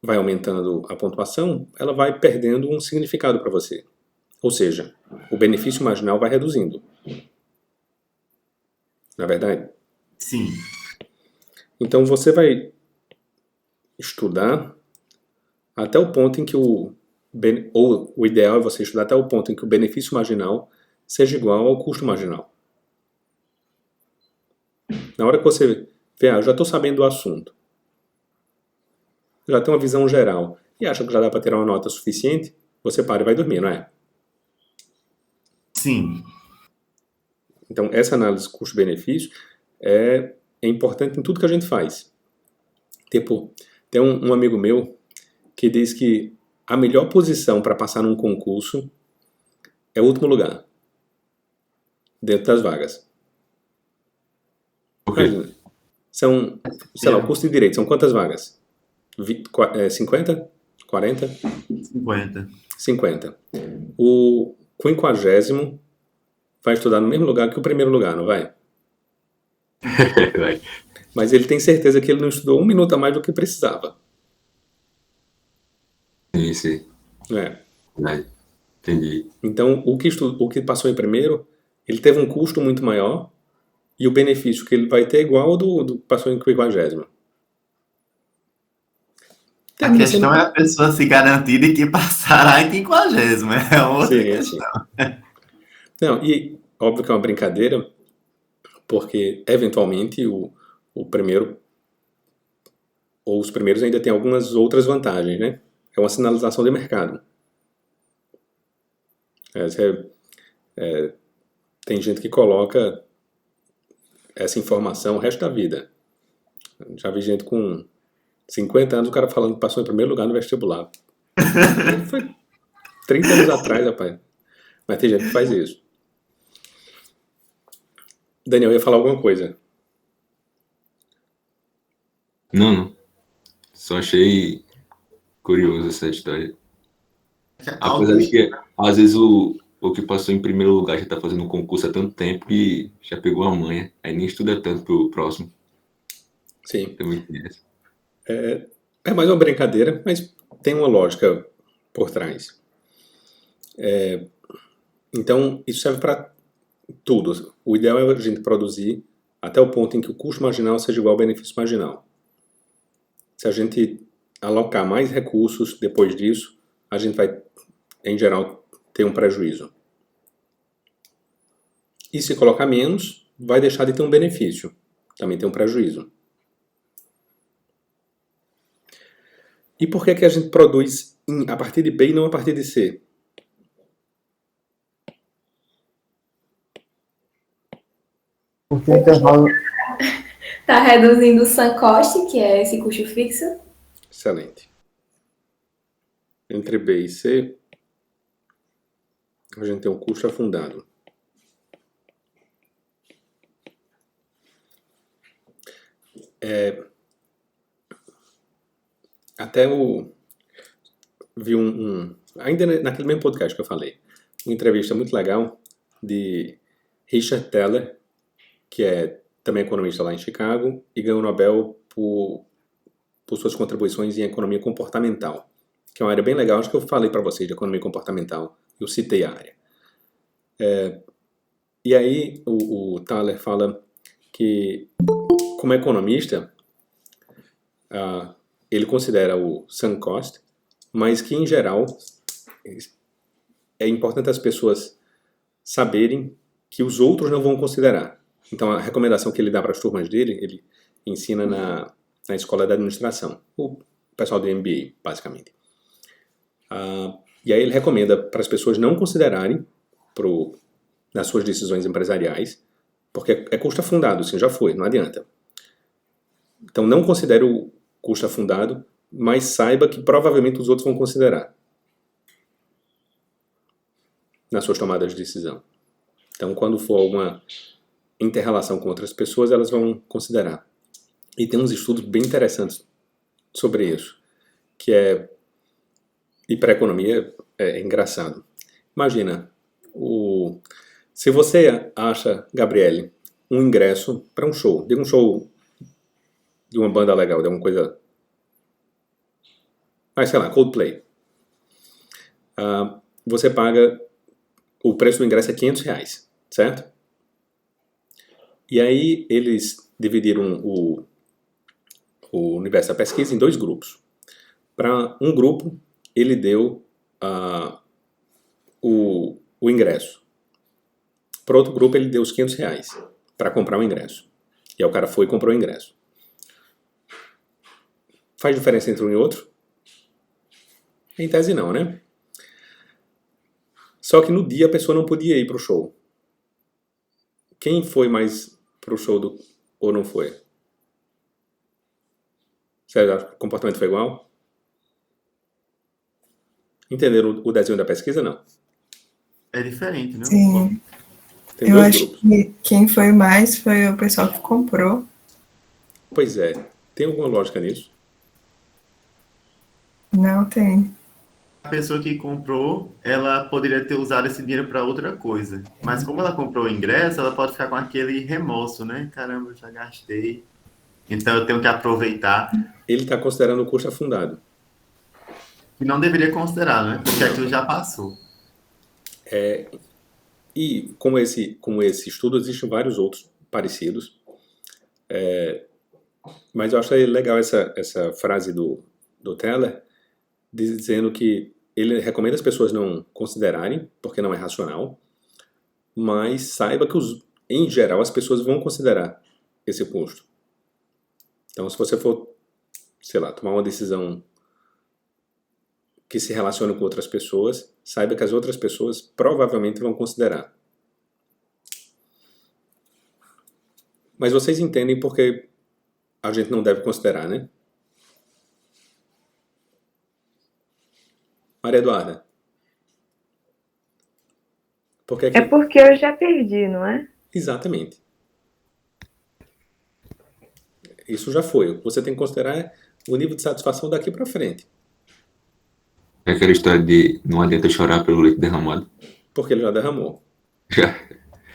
vai aumentando a pontuação, ela vai perdendo um significado para você. Ou seja, o benefício marginal vai reduzindo. Não é verdade? Sim. Então você vai estudar até o ponto em que ou o ideal é você estudar até o ponto em que o benefício marginal seja igual ao custo marginal. Na hora que você vê, eu já estou sabendo do assunto, já tem uma visão geral e acha que já dá para tirar uma nota suficiente, você para e vai dormir, não é? Sim. Então, essa análise custo-benefício é importante em tudo que a gente faz. Tipo, tem um amigo meu que diz que a melhor posição para passar num concurso é o último lugar, dentro das vagas. Imagina, são, sei lá, o curso de Direito, são quantas vagas? 50? 40? 50. 50. O 50º vai estudar no mesmo lugar que o primeiro lugar, não vai? Vai. Mas ele tem certeza que ele não estudou 1 minuto a mais do que precisava. Sim. É. Vai. Entendi. Então, o que passou em primeiro, ele teve um custo muito maior e o benefício que ele vai ter é igual ao do que passou em 50º. A questão é a pessoa se garantir de que passará em 50º. É outra questão. Não, e óbvio que é uma brincadeira, porque eventualmente o primeiro ou os primeiros ainda tem algumas outras vantagens, né? É uma sinalização de mercado. Tem gente que coloca essa informação o resto da vida. Já vi gente com 50 anos, o cara falando que passou em primeiro lugar no vestibular. Foi 30 anos atrás, rapaz. Mas tem gente que faz isso. Daniel, ia falar alguma coisa? Não. Só achei curioso essa história. Apesar de que, às vezes, o que passou em primeiro lugar já está fazendo um concurso há tanto tempo e já pegou a manha. Aí nem estuda tanto pro próximo. Sim. Tem muito disso. É mais uma brincadeira, mas tem uma lógica por trás. Então, isso serve para tudo. O ideal é a gente produzir até o ponto em que o custo marginal seja igual ao benefício marginal. Se a gente alocar mais recursos depois disso, a gente vai, em geral, ter um prejuízo. E se colocar menos, vai deixar de ter um benefício. Também tem um prejuízo. E por que a gente produz a partir de B e não a partir de C? Porque o intervalo Está reduzindo o sunk cost, que é esse custo fixo. Excelente. Entre B e C, a gente tem um custo afundado. Até vi ainda naquele mesmo podcast que eu falei, uma entrevista muito legal de Richard Thaler, que é também economista lá em Chicago e ganhou o Nobel por suas contribuições em economia comportamental, que é uma área bem legal. Acho que eu falei para vocês de economia comportamental, eu citei a área. E aí o Thaler fala que, como economista, ele considera o sunk cost, mas que, em geral, é importante as pessoas saberem que os outros não vão considerar. Então, a recomendação que ele dá para as turmas dele, ele ensina na escola de administração, o pessoal do MBA, basicamente. E aí ele recomenda para as pessoas não considerarem nas suas decisões empresariais, porque é custo afundado, assim, já foi, não adianta. Então, não considere o custo afundado, mas saiba que provavelmente os outros vão considerar nas suas tomadas de decisão. Então, quando for alguma inter-relação com outras pessoas, elas vão considerar. E tem uns estudos bem interessantes sobre isso, e para a economia é engraçado. Imagina, se você acha, Gabriele, um ingresso para um show, diga um show de uma banda legal, de alguma coisa, sei lá, Coldplay. Você paga o preço do ingresso é R$500, certo? E aí eles dividiram o universo da pesquisa em 2 grupos. Para um grupo, ele deu o ingresso. Para outro grupo, ele deu os R$500 para comprar o ingresso. E aí o cara foi e comprou o ingresso. Faz diferença entre um e outro? Em tese não, né? Só que no dia a pessoa não podia ir para o show. Quem foi mais para o show ou não foi? Você acha que o comportamento foi igual? Entenderam o desenho da pesquisa, não? É diferente, né? Sim. Tem Eu 2 acho grupos. que quem foi mais foi o pessoal que comprou. Pois é. Tem alguma lógica nisso? Não tem. A pessoa que comprou, ela poderia ter usado esse dinheiro para outra coisa. Mas como ela comprou o ingresso, ela pode ficar com aquele remorso, né? Caramba, eu já gastei. Então eu tenho que aproveitar. Ele está considerando o custo afundado. Que não deveria considerar, né? Porque aquilo já passou. E como esse estudo, existem vários outros parecidos. Mas eu achei legal essa frase do Teller, dizendo que ele recomenda as pessoas não considerarem, porque não é racional, mas saiba que, em geral, as pessoas vão considerar esse custo. Então, se você for, sei lá, tomar uma decisão que se relaciona com outras pessoas, saiba que as outras pessoas provavelmente vão considerar. Mas vocês entendem porque a gente não deve considerar, né? Maria Eduarda. Por que É porque eu já perdi, não é? Exatamente. Isso já foi. O que você tem que considerar é o nível de satisfação daqui para frente. É aquela história de não adianta chorar pelo leite derramado. Porque ele já derramou. Já.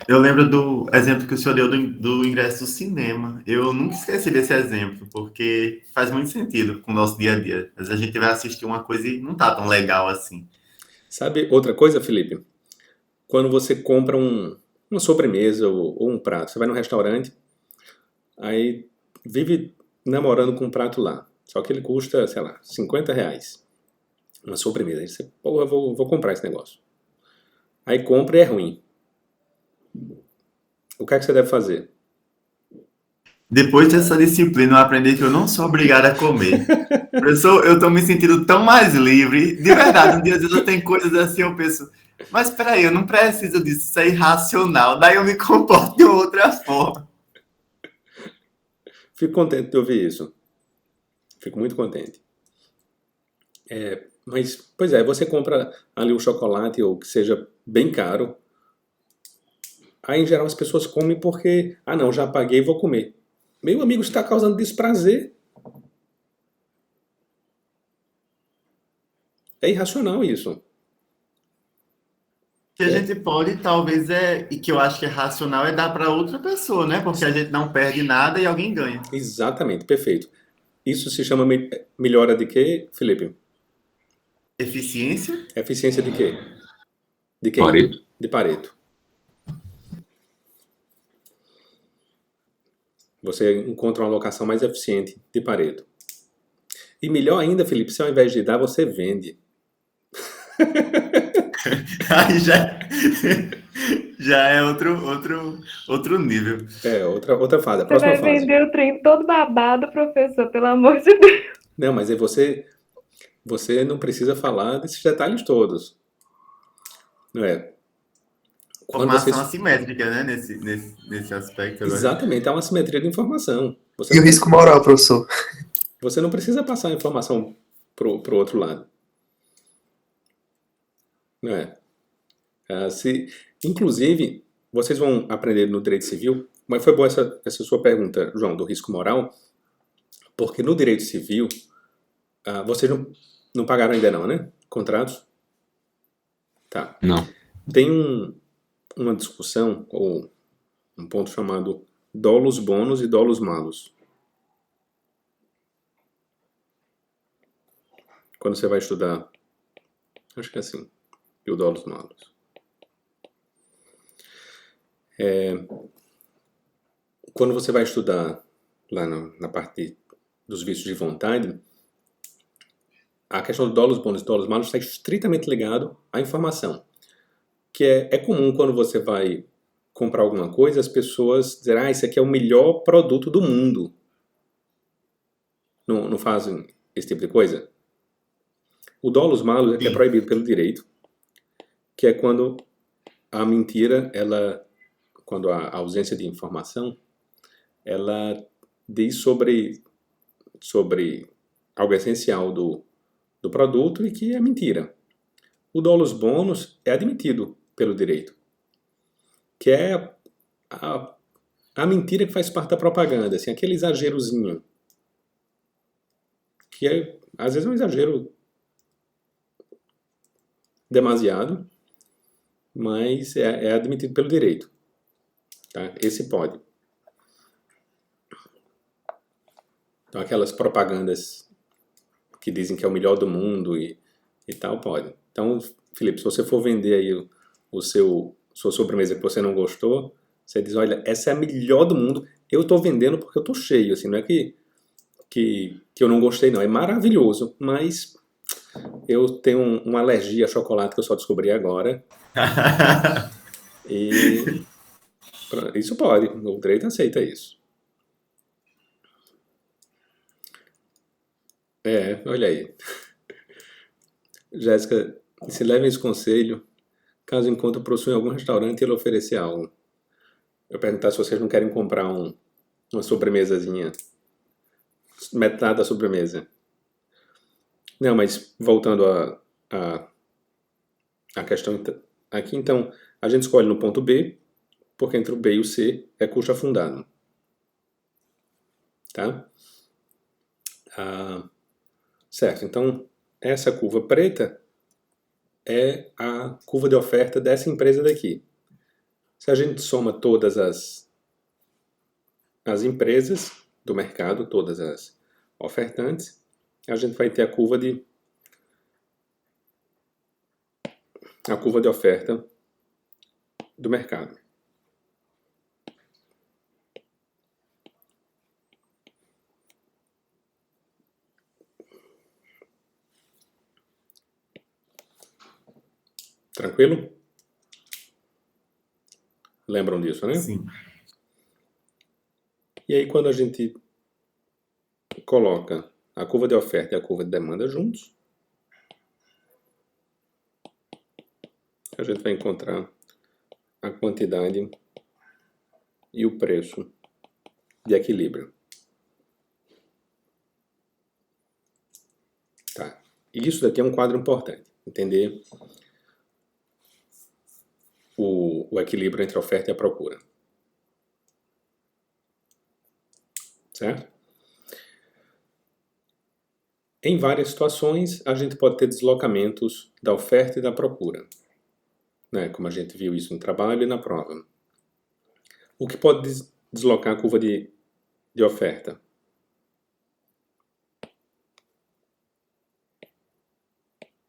Eu lembro do exemplo que o senhor deu do ingresso do cinema. Eu nunca esqueci desse exemplo, porque faz muito sentido com o nosso dia a dia. Às vezes a gente vai assistir uma coisa e não tá tão legal assim. Sabe outra coisa, Felipe? Quando você compra uma sobremesa ou um prato, você vai num restaurante, aí vive namorando com um prato lá. Só que ele custa, sei lá, R$50. Uma sobremesa. Aí você, pô, eu vou comprar esse negócio. Aí compra e é ruim. O que é que você deve fazer? Depois dessa disciplina, eu aprendi que eu não sou obrigado a comer. Professor, eu tô me sentindo tão mais livre. De verdade, um dia às vezes eu tenho coisas assim, eu penso, mas peraí, eu não preciso disso, isso é irracional. Daí eu me comporto de outra forma. Fico contente de ouvir isso. Fico muito contente. Mas, pois é, você compra ali um chocolate ou que seja bem caro. Aí, em geral, as pessoas comem porque, não, já paguei, vou comer. Meu amigo, está causando desprazer. É irracional isso. O que a gente pode, talvez, e que eu acho que é racional, é dar para outra pessoa, né? Porque a gente não perde nada e alguém ganha. Exatamente, perfeito. Isso se chama melhora de quê, Felipe? Eficiência? Eficiência de quê? De quem? Pareto. De Pareto. Você encontra uma alocação mais eficiente de Pareto. E melhor ainda, Felipe, se ao invés de dar, você vende. Aí já é outro nível. Outra fase. A Você próxima vai fase. vender o trem todo babado, professor, pelo amor de Deus. Não, mas aí você não precisa falar desses detalhes todos. Não é? Formação assimétrica, né? Nesse aspecto. Agora. Exatamente, é uma assimetria de informação. E o risco moral, professor? Você não precisa passar a informação pro outro lado. Não é? Inclusive, vocês vão aprender no direito civil, mas foi boa essa sua pergunta, João, do risco moral, porque no direito civil, vocês não pagaram ainda não, né? Contratos? Tá. Não. Tem uma discussão, ou um ponto chamado dolus bonus e dolus malus. Quando você vai estudar, acho que é assim, e o dolus malus. Quando você vai estudar lá na parte dos vícios de vontade, a questão do dólares bônus e dólares malos está estritamente ligado à informação. Que é comum quando você vai comprar alguma coisa, as pessoas dizem, esse aqui é o melhor produto do mundo. Não fazem esse tipo de coisa? O dólares malos é que é proibido pelo direito, que é quando a mentira, quando a ausência de informação, ela diz sobre algo essencial do produto e que é mentira. O dólares bônus é admitido pelo direito, que é a mentira que faz parte da propaganda, assim, aquele exagerozinho, que às vezes é um exagero demasiado, mas é admitido pelo direito. Tá? Esse pode. Então, aquelas propagandas que dizem que é o melhor do mundo e tal, pode. Então, Felipe, se você for vender aí sua sobremesa que você não gostou, você diz, olha, essa é a melhor do mundo, eu estou vendendo porque eu estou cheio, assim, não é que eu não gostei, não. É maravilhoso, mas eu tenho uma alergia a chocolate que eu só descobri agora. E isso pode, o direito aceita isso. Olha aí. Jéssica, se levem esse conselho, caso encontre o professor em algum restaurante e ele oferecer algo. Eu perguntar se vocês não querem comprar uma sobremesazinha, metade da sobremesa. Não, mas voltando a questão aqui, então, a gente escolhe no ponto B, porque entre o B e o C é custo afundado. Tá? Certo, então, essa curva preta é a curva de oferta dessa empresa daqui. Se a gente soma todas as empresas do mercado, todas as ofertantes, a gente vai ter a curva de oferta do mercado. Tranquilo? Lembram disso, né? Sim. E aí, quando a gente coloca a curva de oferta e a curva de demanda juntos, a gente vai encontrar a quantidade e o preço de equilíbrio. Tá. E isso daqui é um quadro importante. Entender o equilíbrio entre a oferta e a procura. Certo? Em várias situações, a gente pode ter deslocamentos da oferta e da procura, né? Como a gente viu isso no trabalho e na prova. O que pode deslocar a curva de oferta?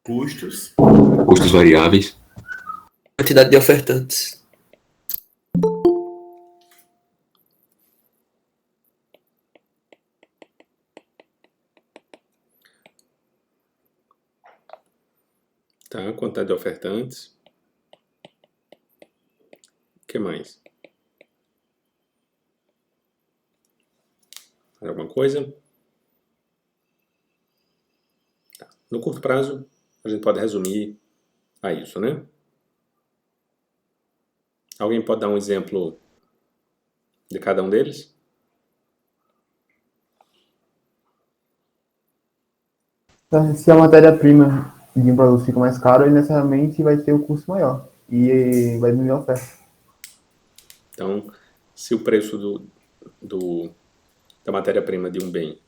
Custos. Custos variáveis. Quantidade de ofertantes. Tá, quantidade de ofertantes. O que mais? Alguma coisa? Tá. No curto prazo, a gente pode resumir a isso, né? Alguém pode dar um exemplo de cada um deles? Se a matéria-prima de um produto fica mais caro, ele necessariamente vai ter o custo maior e vai diminuir a oferta. Então, se o preço da matéria-prima de um bem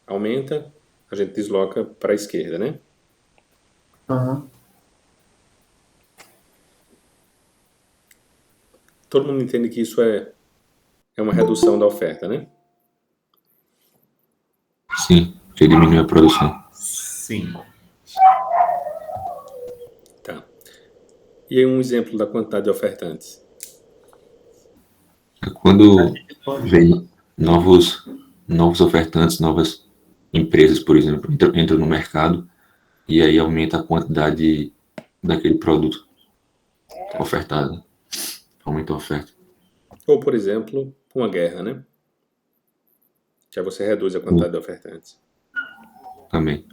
aumenta, a gente desloca para a esquerda, né? Uhum. Todo mundo entende que isso é uma redução da oferta, né? Sim, que diminui a produção. Sim. Tá. E aí um exemplo da quantidade de ofertantes. Quando vem novos ofertantes, novas empresas, por exemplo, entram no mercado e aí aumenta a quantidade daquele produto ofertado. Aumenta a oferta. Ou, por exemplo, uma guerra, né? Que aí você reduz a quantidade de ofertantes. Também.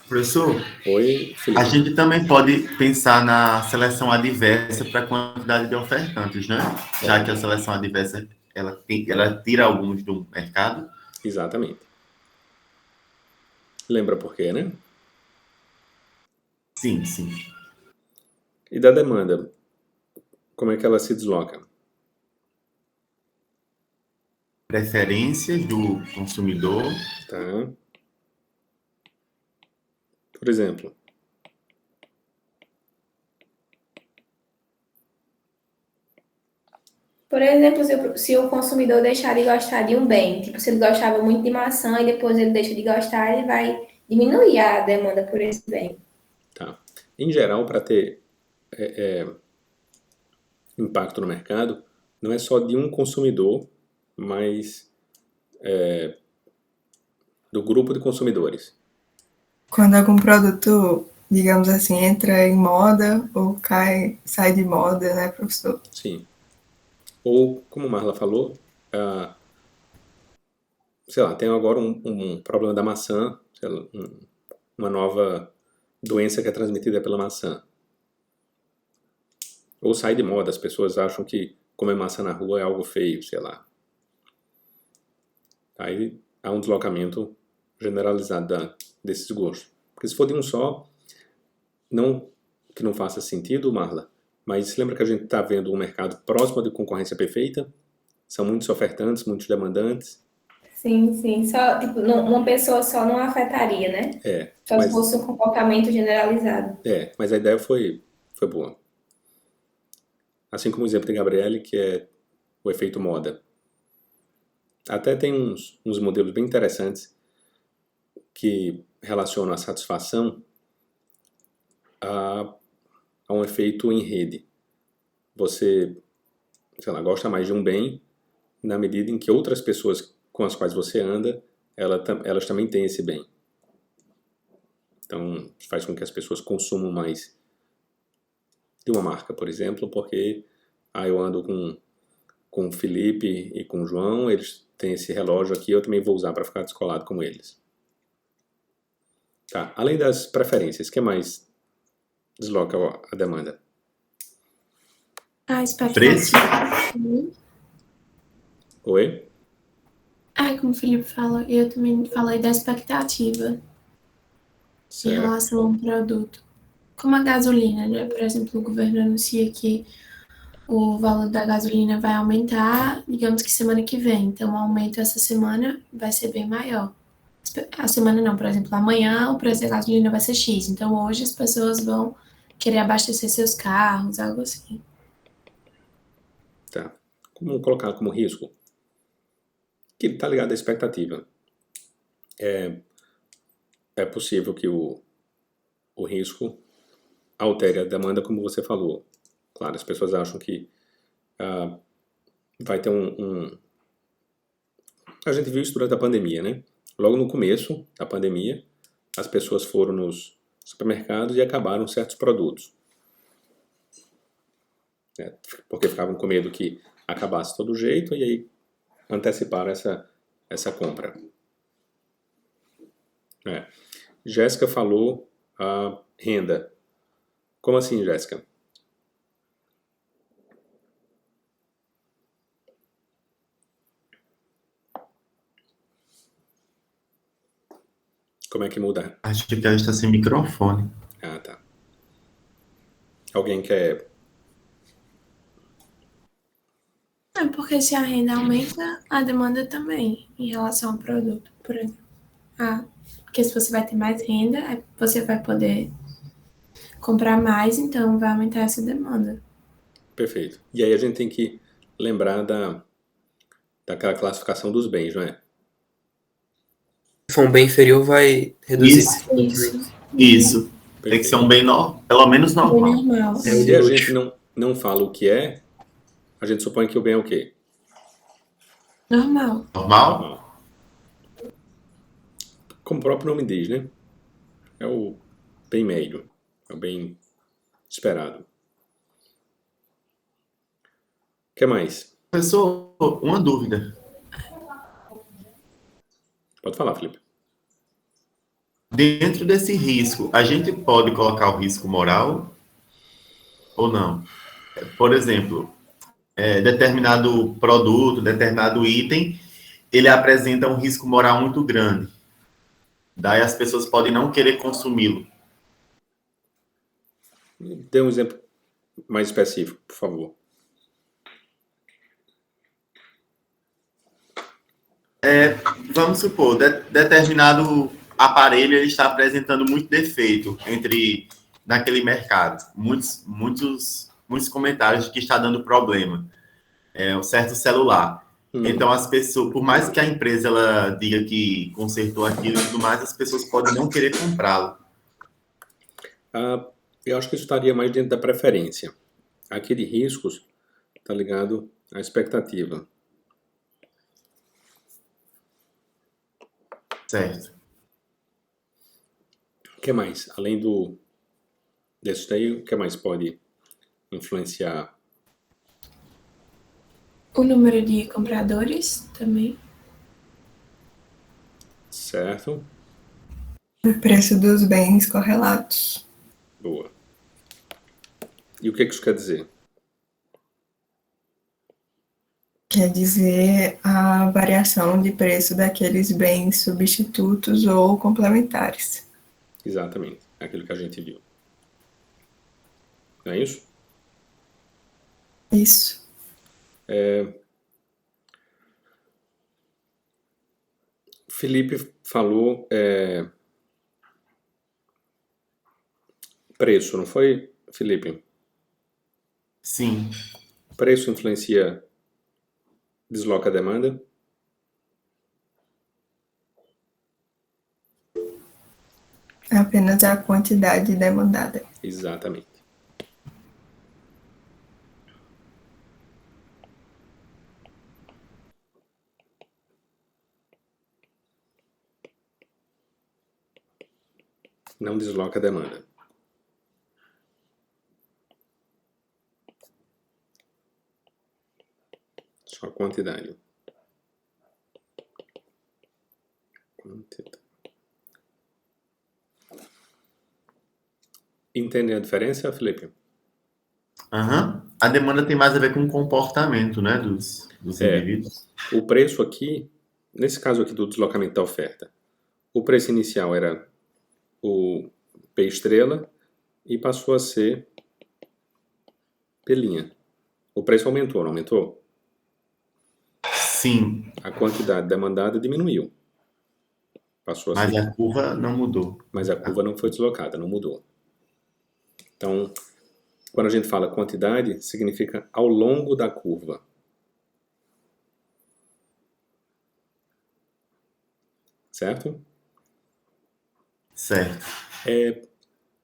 Professor, Oi, Felipe. a gente também pode pensar na seleção adversa para a quantidade de ofertantes, né? Já que a seleção adversa ela tira alguns do mercado. Exatamente. Lembra por quê, né? Sim, sim. E da demanda? Como é que ela se desloca? Preferências do consumidor. Tá. Por exemplo, se o consumidor deixar de gostar de um bem, tipo, se ele gostava muito de maçã e depois ele deixa de gostar, ele vai diminuir a demanda por esse bem. tá. Em geral, para ter impacto no mercado, não é só de um consumidor, mas do grupo de consumidores. Quando algum produto, digamos assim, entra em moda ou sai de moda, né, professor? Sim. Ou, como Marla falou, sei lá, tem agora um problema da maçã, sei lá, uma nova doença que é transmitida pela maçã. Ou sai de moda, as pessoas acham que comer maçã na rua é algo feio, sei lá. Aí há um deslocamento generalizado desses gostos. Porque se for de um só, não que não faça sentido, Marla, mas lembra que a gente está vendo um mercado próximo de concorrência perfeita? São muitos ofertantes, muitos demandantes. Sim. Só, tipo, uma pessoa só não afetaria, né? Só se fosse um comportamento generalizado. Mas a ideia foi boa. Assim como o exemplo de Gabriele, que é o efeito moda. Até tem uns modelos bem interessantes que relacionam a satisfação a um efeito em rede. Você, sei lá, gosta mais de um bem na medida em que outras pessoas com as quais você anda, elas também têm esse bem. Então, faz com que as pessoas consumam mais de uma marca, por exemplo, porque eu ando com o Felipe e com o João, eles têm esse relógio aqui, eu também vou usar para ficar descolado como eles. Tá. Além das preferências, o que mais desloca a demanda? A expectativa. Preço? Oi? Como o Felipe falou, eu também falei da expectativa em relação a um produto. Como a gasolina, né? Por exemplo, o governo anuncia que o valor da gasolina vai aumentar, digamos que semana que vem. Então, o aumento essa semana vai ser bem maior. A semana não, por exemplo, amanhã o preço da gasolina vai ser X. Então, hoje as pessoas vão querer abastecer seus carros, algo assim. Tá. Como colocar como risco? Que está ligado à expectativa. É possível que o risco altere a demanda, como você falou. Claro, as pessoas acham que vai ter A gente viu isso durante a pandemia, né? Logo no começo da pandemia, as pessoas foram nos supermercados e acabaram certos produtos. Porque ficavam com medo que acabasse todo jeito e aí anteciparam essa compra. Jéssica falou a renda. Como assim, Jéssica? Como é que muda? Acho que a gente está sem microfone. Tá. Alguém quer... Porque se a renda aumenta, a demanda também, em relação ao produto, por exemplo. Porque se você vai ter mais renda, você vai poder comprar mais, então vai aumentar essa demanda. Perfeito. E aí a gente tem que lembrar daquela classificação dos bens, não é? Se for um bem inferior, vai reduzir. Isso. Tem que ser um bem pelo menos normal. Bem normal. Se a gente não fala o que é, A gente supõe que o bem é o quê? Normal. Normal? Como o próprio nome diz, né? É o bem médio. É o bem esperado. O que mais? Professor, uma dúvida. Pode falar, Felipe. Dentro desse risco, a gente pode colocar o risco moral ou não? Por exemplo, determinado produto, determinado item, ele apresenta um risco moral muito grande. Daí as pessoas podem não querer consumi-lo. Dê um exemplo mais específico, por favor. Vamos supor, determinado aparelho ele está apresentando muito defeito naquele mercado. Muitos comentários de que está dando problema. Um certo celular. Então, as pessoas, por mais que a empresa ela diga que consertou aquilo e tudo mais, as pessoas podem não querer comprá-lo. Eu acho que isso estaria mais dentro da preferência. Aqui de riscos está ligado à expectativa. Certo. O que mais? Além desse daí, o que mais pode influenciar? O número de compradores também. Certo. O preço dos bens correlatos. Boa. E o que isso quer dizer? Quer dizer a variação de preço daqueles bens substitutos ou complementares. Exatamente. Aquilo que a gente viu. Não é isso? Isso. Felipe falou preço, não foi, Felipe? Sim. Preço influencia, desloca a demanda? Apenas a quantidade demandada. Exatamente. Não desloca a demanda. Só a quantidade. Entende a diferença, Felipe? A demanda tem mais a ver com o comportamento, né, dos indivíduos. O preço aqui, nesse caso aqui do deslocamento da oferta, o preço inicial era o P estrela e passou a ser P'. O preço aumentou, não aumentou? Sim. A quantidade demandada diminuiu. Passou a Mas ser... a curva não mudou. Mas a curva não foi deslocada, não mudou. Então, quando a gente fala quantidade, significa ao longo da curva. Certo? Certo.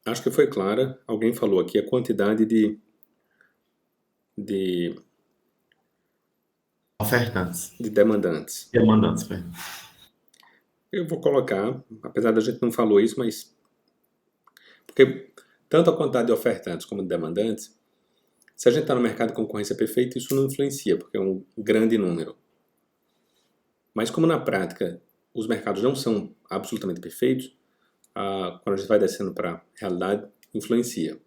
Acho que foi clara. Alguém falou aqui a quantidade de ofertantes. De demandantes. Demandantes, perdão. Eu vou colocar, apesar da gente não falou isso, mas... Porque tanto a quantidade de ofertantes como de demandantes, se a gente está no mercado de concorrência perfeita, isso não influencia, porque é um grande número. Mas como na prática os mercados não são absolutamente perfeitos, quando a gente vai descendo para a realidade, influencia.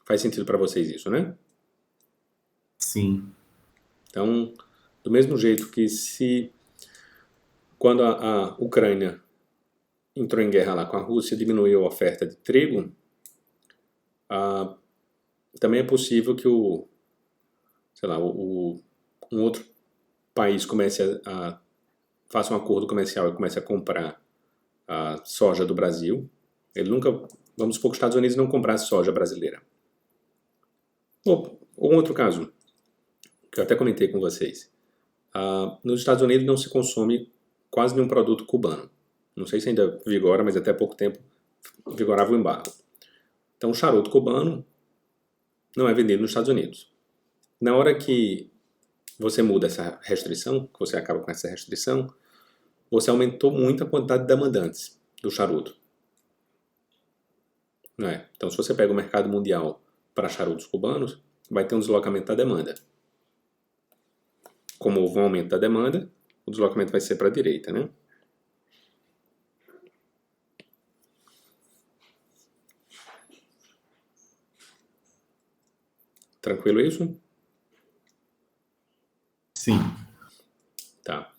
Faz sentido para vocês isso, né? Sim. Então, do mesmo jeito que quando a Ucrânia entrou em guerra lá com a Rússia, diminuiu a oferta de trigo, também é possível que um outro país faça um acordo comercial e comece a comprar a soja do Brasil. Vamos supor que os Estados Unidos não comprasse soja brasileira. Ou um outro caso, que eu até comentei com vocês. Nos Estados Unidos não se consome quase nenhum produto cubano. Não sei se ainda vigora, mas até há pouco tempo vigorava o embargo. Então, o charuto cubano não é vendido nos Estados Unidos. Na hora que você muda essa restrição, que você acaba com essa restrição, você aumentou muito a quantidade de demandantes do charuto. Não é? Então, se você pega o mercado mundial para charutos cubanos, vai ter um deslocamento da demanda. Como houve um aumento da demanda, o deslocamento vai ser para a direita, né? Tranquilo isso? Sim. Tá.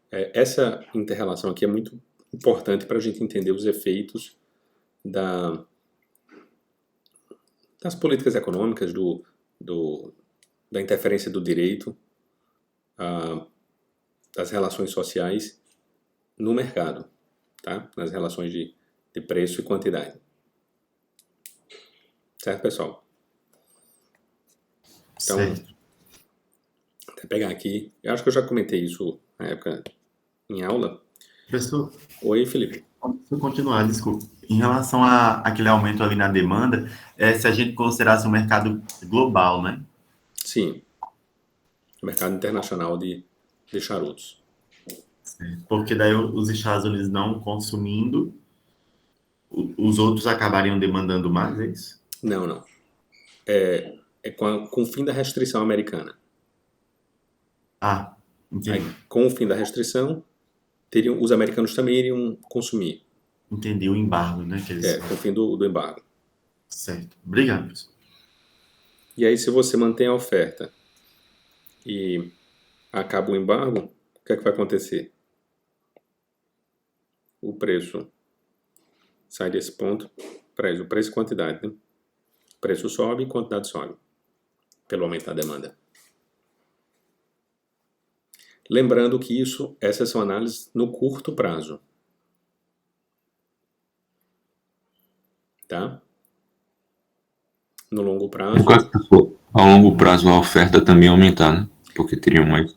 Essa inter-relação aqui é muito importante para a gente entender os efeitos das políticas econômicas, da interferência do direito, das relações sociais no mercado, tá? Nas relações de preço e quantidade. Certo, pessoal? Então, Certo. até pegar aqui, eu acho que eu já comentei isso na época em aula. Professor, Oi, Felipe. se eu continuar, desculpa. Em relação àquele aumento ali na demanda, se a gente considerasse um mercado global, né? Sim. O mercado internacional de charutos. Porque daí os Estados Unidos não consumindo, os outros acabariam demandando mais, é isso? Não. É com o fim da restrição americana. Ah, entendi. Aí, com o fim da restrição, os americanos também iriam consumir. Entendi o embargo, né? Com o fim do embargo. Certo. Obrigado, professor. E aí, se você mantém a oferta e acaba o embargo, o que é que vai acontecer? O preço sai desse ponto, o preço e quantidade, né? O preço sobe e quantidade sobe, pelo aumento da demanda. Lembrando que essas são análises no curto prazo. Tá? No longo prazo... No caso, ao longo prazo a oferta também aumentar, né? Porque teriam mais...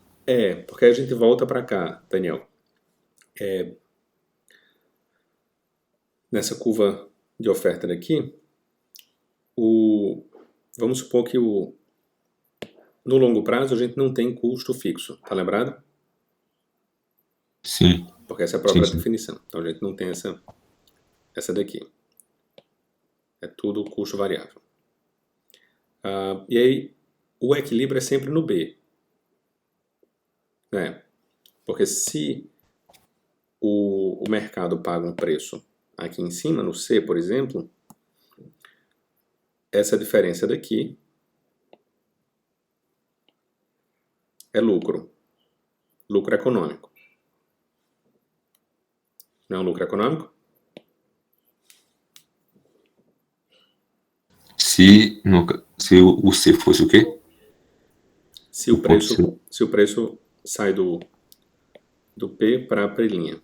porque a gente volta para cá, Daniel. Nessa curva de oferta daqui, vamos supor que no longo prazo a gente não tem custo fixo, tá lembrado? Sim. Porque essa é a própria Sim. definição. Então a gente não tem essa daqui. É tudo custo variável. E aí, o equilíbrio é sempre no B. Né? Porque se o mercado paga um preço aqui em cima, no C, por exemplo, essa diferença daqui é lucro. Lucro econômico. Não é um lucro econômico? Se o C fosse o quê? Se o preço sai do P para a prelinha.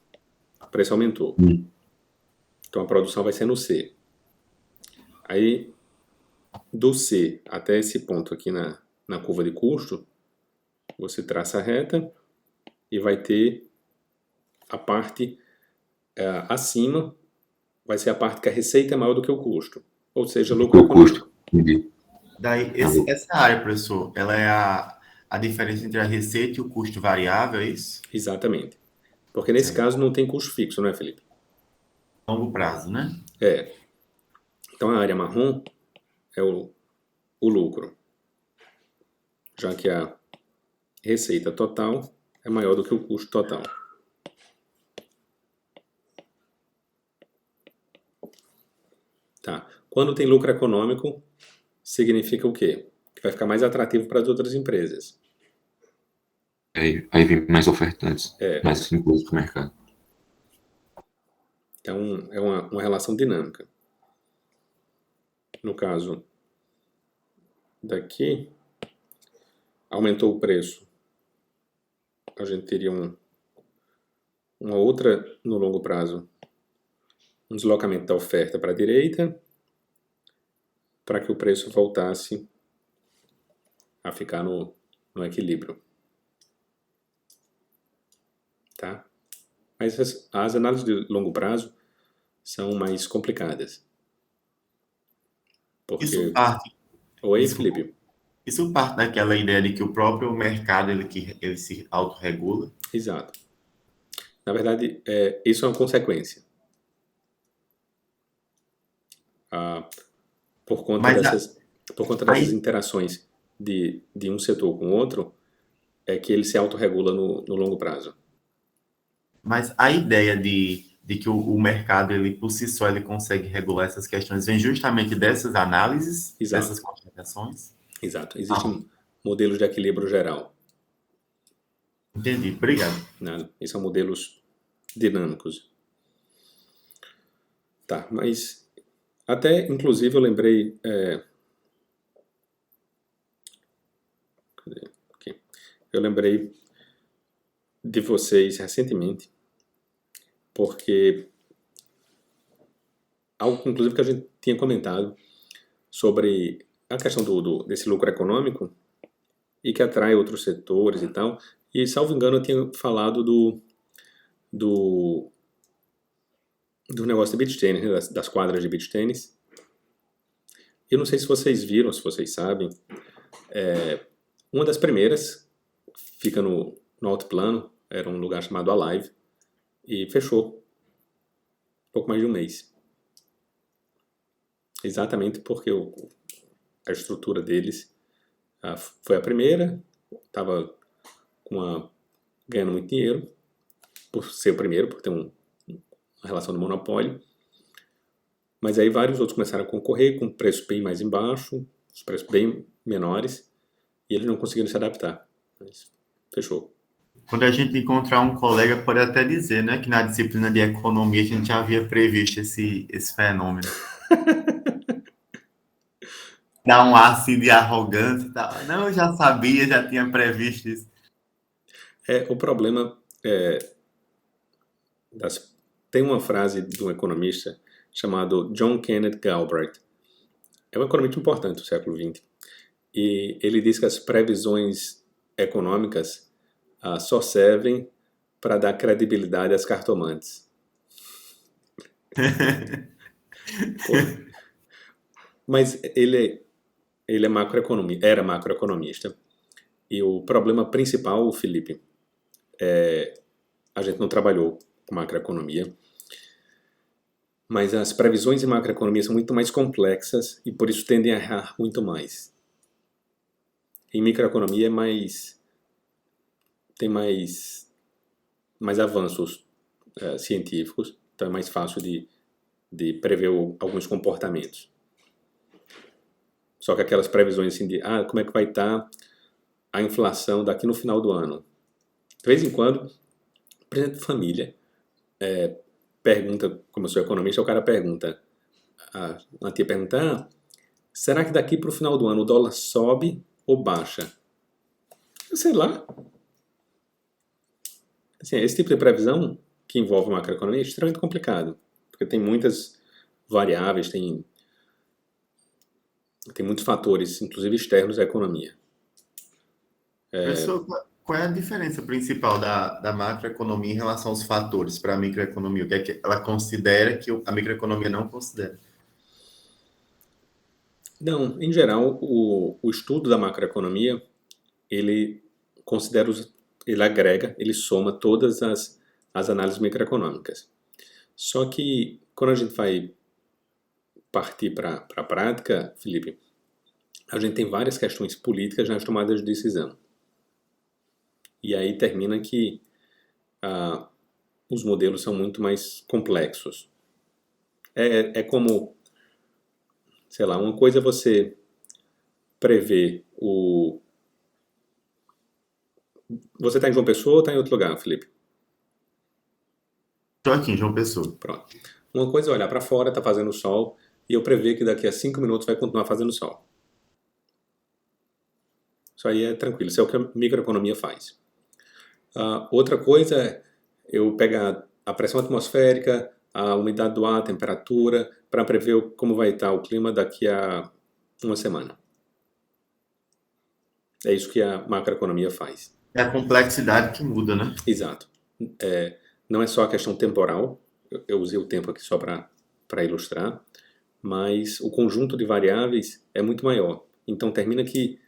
O preço aumentou. Então a produção vai ser no C. Aí, do C até esse ponto aqui na curva de custo, você traça a reta e vai ter a parte acima, vai ser a parte que a receita é maior do que o custo. Ou seja, lucro econômico. Entendi. Daí, essa área, professor, ela é a diferença entre a receita e o custo variável, é isso? Exatamente. Porque nesse caso não tem custo fixo, não é, Felipe? Longo prazo, né? Então a área marrom é o lucro. Já que a receita total é maior do que o custo total. Tá. Quando tem lucro econômico, significa o quê? Que vai ficar mais atrativo para as outras empresas. Aí vem mais ofertantes, mais empresas para o mercado. Então, é uma relação dinâmica. No caso daqui, aumentou o preço. A gente teria uma outra, no longo prazo, um deslocamento da oferta para a direita, para que o preço voltasse a ficar no equilíbrio. Tá? Mas as análises de longo prazo são mais complicadas. Porque... Isso parte. Oi, Felipe. Isso parte daquela ideia de que o próprio mercado ele se autorregula? Exato. Na verdade, isso é uma consequência. Por conta dessas interações de um setor com o outro, é que ele se autorregula no longo prazo. Mas a ideia de que o mercado, ele por si só, ele consegue regular essas questões, vem justamente dessas análises, Exato. dessas constatações? Exato. Existem modelos de equilíbrio geral. Entendi. Obrigado. Nada. Esses são modelos dinâmicos. Tá, mas até, inclusive, eu lembrei... Cadê? Aqui. Eu lembrei de vocês recentemente, porque algo, inclusive, que a gente tinha comentado sobre a questão desse lucro econômico e que atrai outros setores e tal. E, salvo engano, eu tinha falado do negócio de beach tennis, né, das quadras de beach tennis. Eu não sei se vocês viram, se vocês sabem, uma das primeiras fica no alto plano, era um lugar chamado Alive, e fechou pouco mais de um mês. Exatamente porque a estrutura deles foi a primeira, estava ganhando muito dinheiro, por ser o primeiro, por ter uma relação de monopólio. Mas aí vários outros começaram a concorrer com preços bem mais embaixo, os preços bem menores, e eles não conseguiram se adaptar. Mas fechou. Quando a gente encontrar um colega, pode até dizer, né, que na disciplina de economia a gente já havia previsto esse fenômeno. Dá um ar assim de arrogância e tal. Não, eu já sabia, já tinha previsto isso. O problema tem uma frase de um economista chamado John Kenneth Galbraith. É um economista importante do século XX. E ele diz que as previsões econômicas só servem para dar credibilidade às cartomantes. Mas ele é era macroeconomista. E o problema principal, Felipe, a gente não trabalhou com macroeconomia, mas as previsões em macroeconomia são muito mais complexas e por isso tendem a errar muito mais. Em microeconomia tem mais avanços científicos, então é mais fácil de prever alguns comportamentos. Só que aquelas previsões assim de como é que vai estar a inflação daqui no final do ano. De vez em quando, o presidente de família pergunta, como eu sou economista, o cara pergunta, a tia pergunta, será que daqui para o final do ano o dólar sobe ou baixa? Eu sei lá. Assim, esse tipo de previsão que envolve macroeconomia é extremamente complicado, porque tem muitas variáveis, tem muitos fatores, inclusive externos à economia. Professor, qual é a diferença principal da macroeconomia em relação aos fatores para a microeconomia? O que é que ela considera que a microeconomia não considera? Não, em geral, o estudo da macroeconomia, ele considera, ele agrega, ele soma todas as análises microeconômicas. Só que, quando a gente vai partir para a prática, Felipe, a gente tem várias questões políticas nas tomadas de decisão. E aí termina que os modelos são muito mais complexos. É como, sei lá, uma coisa é você prever Você está em João Pessoa ou está em outro lugar, Felipe? Estou aqui em João Pessoa. Pronto. Uma coisa é olhar para fora, está fazendo sol, e eu prever que daqui a 5 minutos vai continuar fazendo sol. Isso aí é tranquilo, isso é o que a microeconomia faz. Outra coisa é eu pegar a pressão atmosférica, a umidade do ar, a temperatura, para prever como vai estar o clima daqui a uma semana. É isso que a macroeconomia faz. É a complexidade que muda, né? Exato. Não é só a questão temporal, eu usei o tempo aqui só para para ilustrar, mas o conjunto de variáveis é muito maior. Então termina que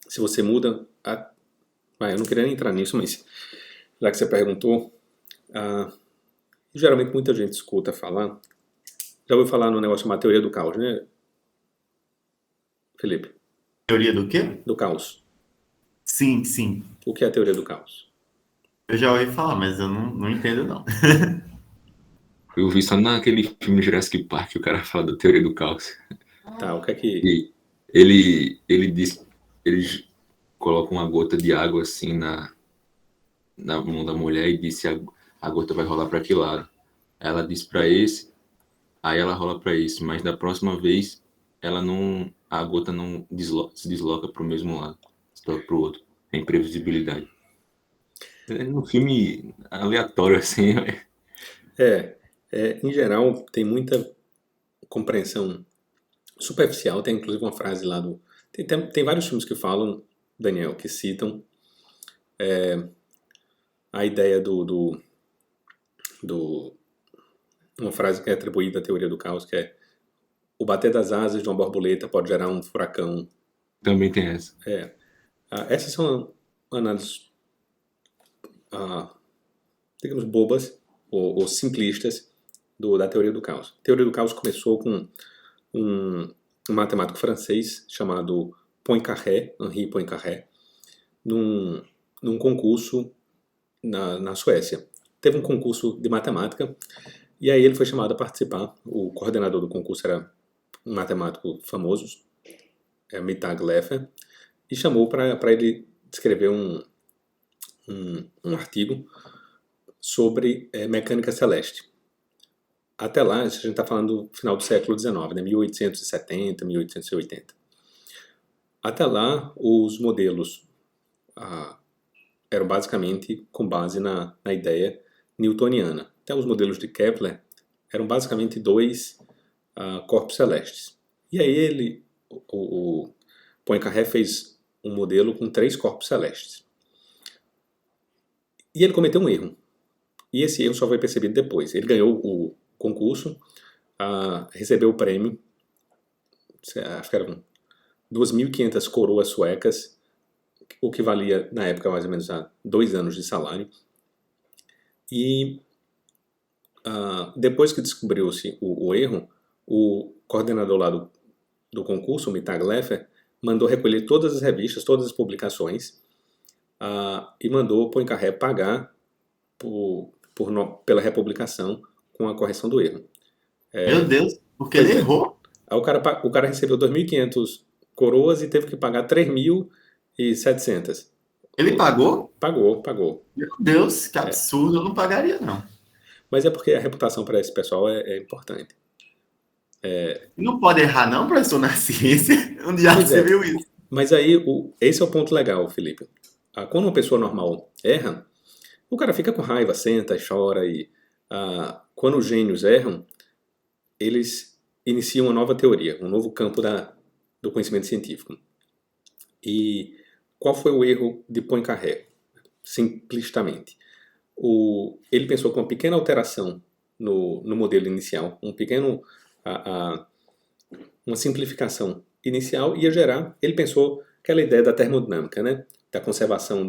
se você muda... eu não queria nem entrar nisso, mas já que você perguntou, geralmente muita gente escuta falar... Já ouviu falar no negócio chamado teoria do caos, né, Felipe? Teoria do quê? Do caos. Sim, sim. O que é a teoria do caos? Eu já ouvi falar, mas eu não entendo, não. Eu vi só naquele filme Jurassic Park que o cara fala da teoria do caos. Tá, o que é que... E ele diz, eles colocam uma gota de água assim na mão da mulher e diz se a gota vai rolar para que lado. Ela diz para esse, aí ela rola para esse, mas da próxima vez a gota não se desloca para o mesmo lado, se desloca para o outro. É imprevisibilidade. É um filme aleatório assim. Em geral, tem muita compreensão superficial. Tem inclusive uma frase lá do... Tem vários filmes que falam, Daniel, que citam a ideia uma frase que é atribuída à teoria do caos, que é: o bater das asas de uma borboleta pode gerar um furacão. Também tem essa. Essas são análises, digamos, bobas ou simplistas da teoria do caos. A teoria do caos começou com um matemático francês chamado Poincaré, Henri Poincaré, num concurso na Suécia. Teve um concurso de matemática e aí ele foi chamado a participar. O coordenador do concurso era um matemático famoso, Mittag Leffler, e chamou para ele escrever um artigo sobre mecânica celeste. Até lá, a gente está falando do final do século XIX, né, 1870, 1880. Até lá, os modelos eram basicamente com base na ideia newtoniana. Até os modelos de Kepler eram basicamente dois corpos celestes. E aí o Poincaré fez um modelo com 3 corpos celestes. E ele cometeu um erro. E esse erro só foi percebido depois. Ele ganhou o concurso, recebeu o prêmio, acho que eram 2.500 coroas suecas, o que valia, na época, mais ou menos a 2 anos de salário. E depois que descobriu-se o erro, o coordenador lá do concurso, o Mittag Leffler, mandou recolher todas as revistas, todas as publicações, e mandou o Poincaré pagar pela republicação com a correção do erro. Meu Deus, porque ele errou. Aí o cara recebeu 2.500 coroas e teve que pagar 3.700. Ele pagou? Pagou. Meu Deus, que absurdo, eu não pagaria, não. Mas é porque a reputação para esse pessoal é importante. Não pode errar, não, professor, na ciência. Onde já você viu isso? Mas aí, esse é o ponto legal, Felipe. Quando uma pessoa normal erra, o cara fica com raiva, senta, chora. E quando os gênios erram, eles iniciam uma nova teoria, um novo campo do conhecimento científico. E qual foi o erro de Poincaré? Simplistamente. Ele pensou que uma pequena alteração no modelo inicial, uma simplificação inicial ia gerar, ele pensou aquela ideia da termodinâmica, né? Da conservação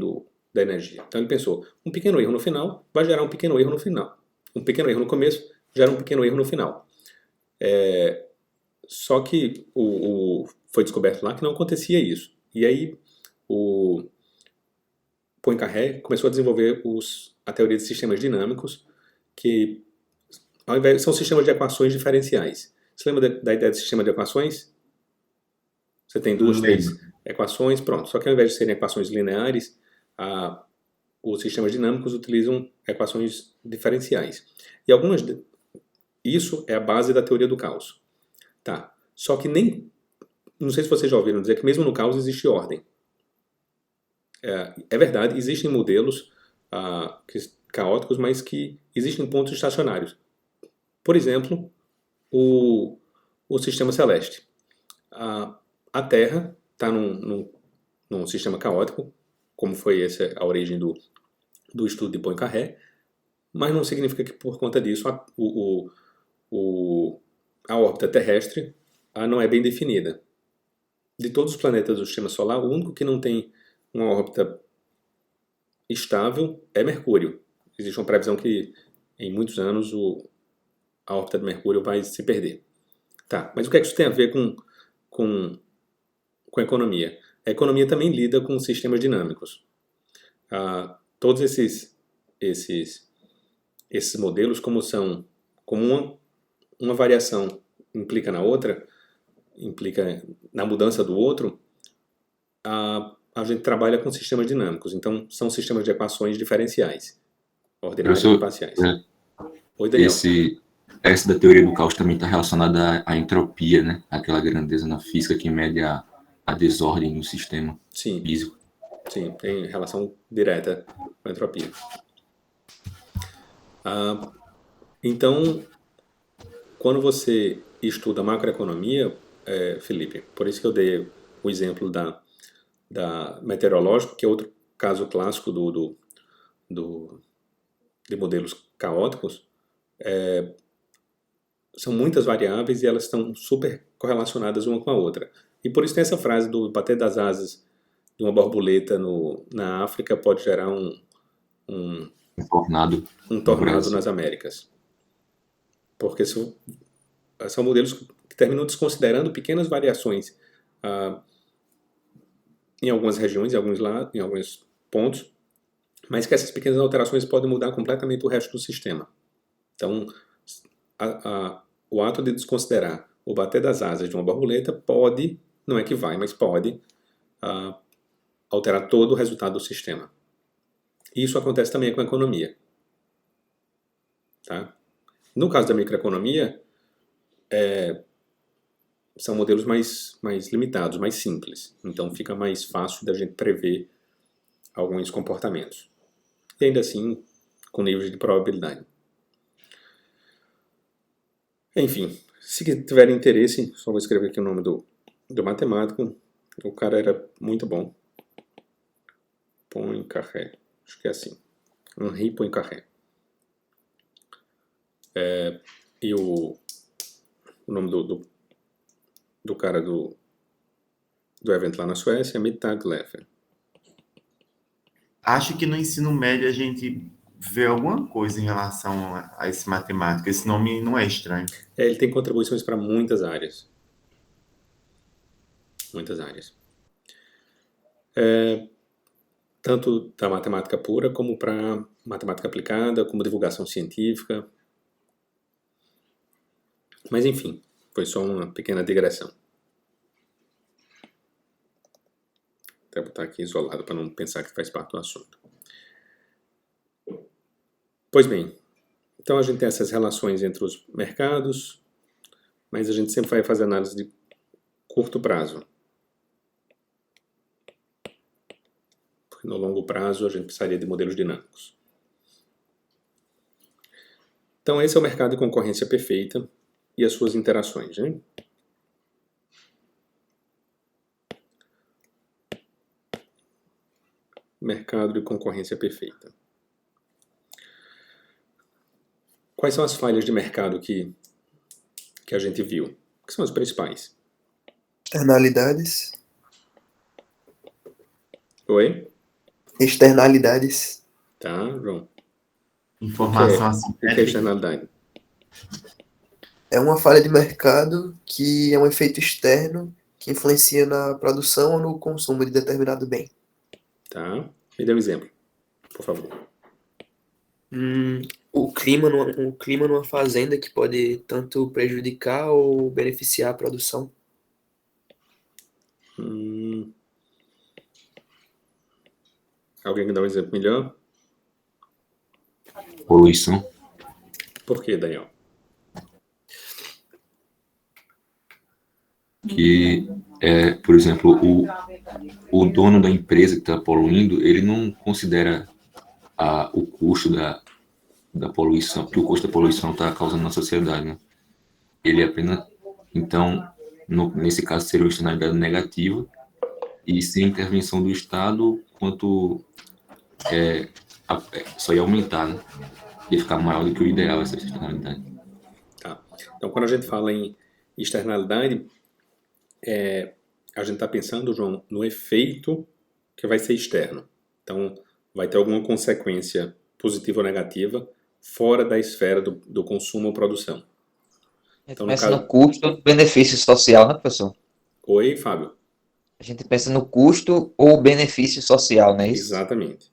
da energia. Então ele pensou, um pequeno erro no final vai gerar um pequeno erro no final. Um pequeno erro no começo gera um pequeno erro no final. Só que foi descoberto lá que não acontecia isso. E aí o Poincaré começou a desenvolver a teoria de sistemas dinâmicos, que ao invés são sistemas de equações diferenciais. Você lembra da ideia de sistema de equações? Você tem 2, 3 equações, pronto. Só que ao invés de serem equações lineares, os sistemas dinâmicos utilizam equações diferenciais. E isso é a base da teoria do caos. Tá. Só que não sei se vocês já ouviram dizer que mesmo no caos existe ordem. É verdade, existem modelos caóticos, mas que existem pontos estacionários. Por exemplo, o sistema celeste. A Terra está num sistema caótico, como foi essa a origem do estudo de Poincaré, mas não significa que por conta disso a órbita terrestre não é bem definida. De todos os planetas do Sistema Solar, o único que não tem uma órbita estável é Mercúrio. Existe uma previsão que em muitos anos a órbita de Mercúrio vai se perder. Tá, mas o que é que isso tem a ver com a economia? A economia também lida com sistemas dinâmicos. Todos esses modelos, como uma variação implica na outra, implica na mudança do outro, a gente trabalha com sistemas dinâmicos. Então, são sistemas de equações diferenciais, ordinárias e parciais. Oi, Daniel. Essa da teoria do caos também está relacionada à entropia, né? Aquela grandeza na física que mede a desordem no sistema físico. Sim, tem relação direta com a entropia. Então, quando você estuda macroeconomia, Felipe, por isso que eu dei o exemplo da meteorológico, que é outro caso clássico de modelos caóticos, são muitas variáveis e elas estão super correlacionadas uma com a outra. E por isso tem essa frase do bater das asas de uma borboleta na África pode gerar um tornado nas Américas. Porque são modelos que terminam desconsiderando pequenas variações em algumas regiões, em alguns pontos, mas que essas pequenas alterações podem mudar completamente o resto do sistema. Então, o ato de desconsiderar o bater das asas de uma borboleta pode, não é que vai, mas pode alterar todo o resultado do sistema. Isso acontece também com a economia. Tá? No caso da microeconomia, são modelos mais limitados, mais simples. Então fica mais fácil da gente prever alguns comportamentos. E ainda assim, com níveis de probabilidade. Enfim, se tiverem interesse, só vou escrever aqui o nome do matemático. O cara era muito bom. Poincaré, acho que é assim. Henri Poincaré. E o nome do cara do evento lá na Suécia é Mittag Leffler. Acho que no ensino médio a gente vê alguma coisa em relação a esse matemático. Esse nome não é estranho. Ele tem contribuições para muitas áreas. Muitas áreas. Tanto da matemática pura, como para matemática aplicada, como divulgação científica. Mas, enfim, foi só uma pequena digressão. Vou botar aqui isolado para não pensar que faz parte do assunto. Pois bem, então a gente tem essas relações entre os mercados, mas a gente sempre vai fazer análise de curto prazo. Porque no longo prazo a gente precisaria de modelos dinâmicos. Então esse é o mercado de concorrência perfeita e as suas interações, né? Mercado de concorrência perfeita. Quais são as falhas de mercado que a gente viu? Que são as principais? Externalidades. Oi? Externalidades. Tá, João. Informação O que é externalidade? É uma falha de mercado que é um efeito externo que influencia na produção ou no consumo de determinado bem. Tá. Me dê um exemplo, por favor. O clima numa fazenda que pode tanto prejudicar ou beneficiar a produção. Alguém que dá um exemplo melhor? Poluição. Por que, Daniel? Que, por exemplo, o dono da empresa que está poluindo, ele não considera o custo da poluição, que o custo da poluição está causando na sociedade, né? Ele apenas, então, nesse caso seria uma externalidade negativa e sem intervenção do Estado, quanto só ia aumentar, né? ia ficar maior do que o ideal essa externalidade. Tá. Então, quando a gente fala em externalidade, a gente está pensando, João, no efeito que vai ser externo. Então, vai ter alguma consequência positiva ou negativa fora da esfera do consumo ou produção. A gente pensa no custo, benefício social, né, professor? Oi, Fábio. A gente pensa no custo ou benefício social, não é isso? Exatamente.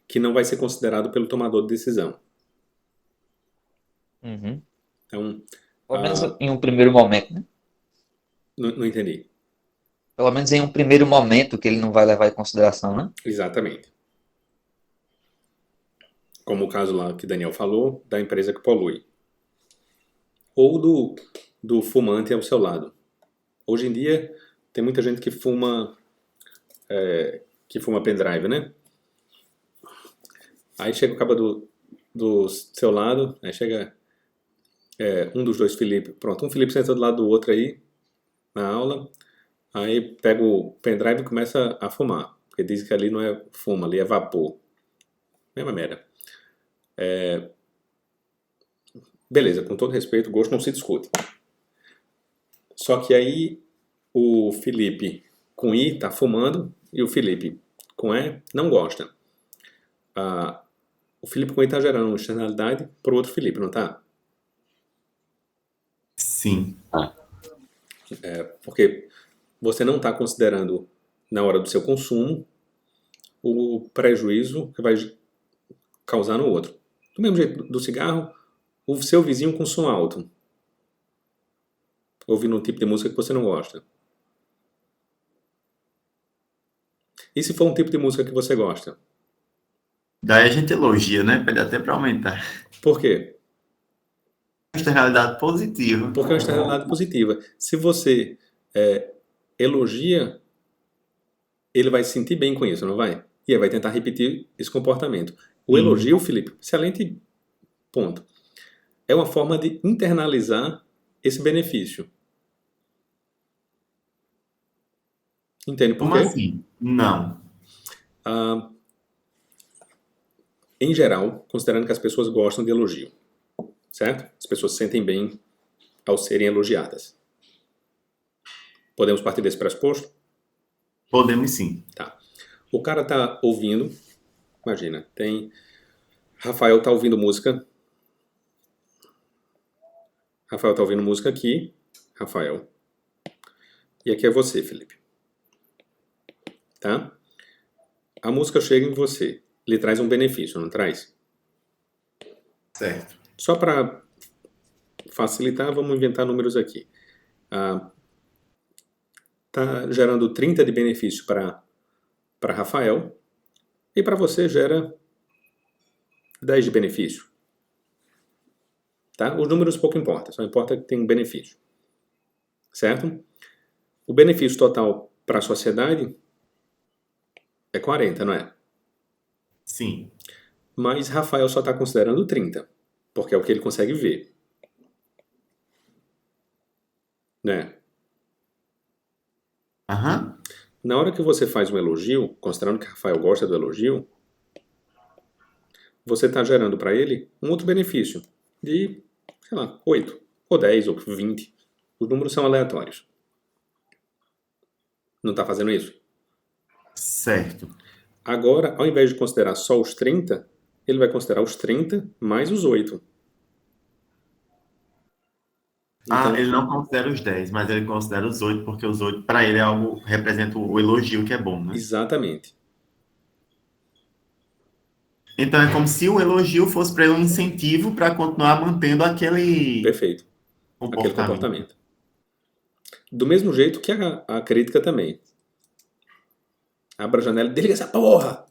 Que não vai ser considerado pelo tomador de decisão. Uhum. Então, pelo menos em um primeiro momento, né? Não entendi. Pelo menos em um primeiro momento que ele não vai levar em consideração, né? Exatamente. Como o caso lá que Daniel falou, da empresa que polui. Ou do fumante ao seu lado. Hoje em dia, tem muita gente que fuma pendrive, né? Aí chega o cabo do seu lado, aí chega um dos dois Felipe. Pronto, um Felipe senta do lado do outro aí, na aula, aí pega o pendrive e começa a fumar. Porque diz que ali não é fumo, ali é vapor. Mesma merda. Beleza, com todo respeito, o gosto não se discute. Só que aí o Felipe com I tá fumando e o Felipe com E não gosta. O Felipe com I tá gerando uma externalidade pro outro Felipe, não tá? Sim. Porque você não está considerando, na hora do seu consumo, o prejuízo que vai causar no outro. Do mesmo jeito do cigarro, o seu vizinho com som alto, ouvindo um tipo de música que você não gosta. E se for um tipo de música que você gosta? Daí a gente elogia, né? Pede até para aumentar. Por quê? Externalidade positiva. Porque é uma externalidade positiva. Se você elogia, ele vai se sentir bem com isso, não vai? E aí vai tentar repetir esse comportamento. O elogio, Felipe, excelente ponto. É uma forma de internalizar esse benefício. Entende por quê? Como assim? Não. Em geral, considerando que as pessoas gostam de elogio, certo? As pessoas se sentem bem ao serem elogiadas. Podemos partir desse pressuposto? Podemos sim. Tá. O cara tá ouvindo, imagina, Rafael tá ouvindo música. Rafael tá ouvindo música aqui, Rafael. E aqui é você, Felipe. Tá? A música chega em você, lhe traz um benefício, não traz? Certo. Só para facilitar, vamos inventar números aqui. Tá gerando 30 de benefício para Rafael e para você gera 10 de benefício. Tá? Os números pouco importam, só importa que tem um benefício. Certo? O benefício total para a sociedade é 40, não é? Sim. Mas Rafael só está considerando 30, porque é o que ele consegue ver. Né? Aham. Na hora que você faz um elogio, considerando que Rafael gosta do elogio, você está gerando para ele um outro benefício de, sei lá, 8, ou 10, ou 20. Os números são aleatórios. Não está fazendo isso? Certo. Agora, ao invés de considerar só os 30, ele vai considerar os 30 mais os 8. Então, ele não considera os 10, mas ele considera os 8, porque os 8, para ele, representa o elogio que é bom, né? Exatamente. Então é como se o elogio fosse para ele um incentivo para continuar mantendo aquele Perfeito. Aquele comportamento. Do mesmo jeito que a crítica também. Abra a janela e desliga essa porra!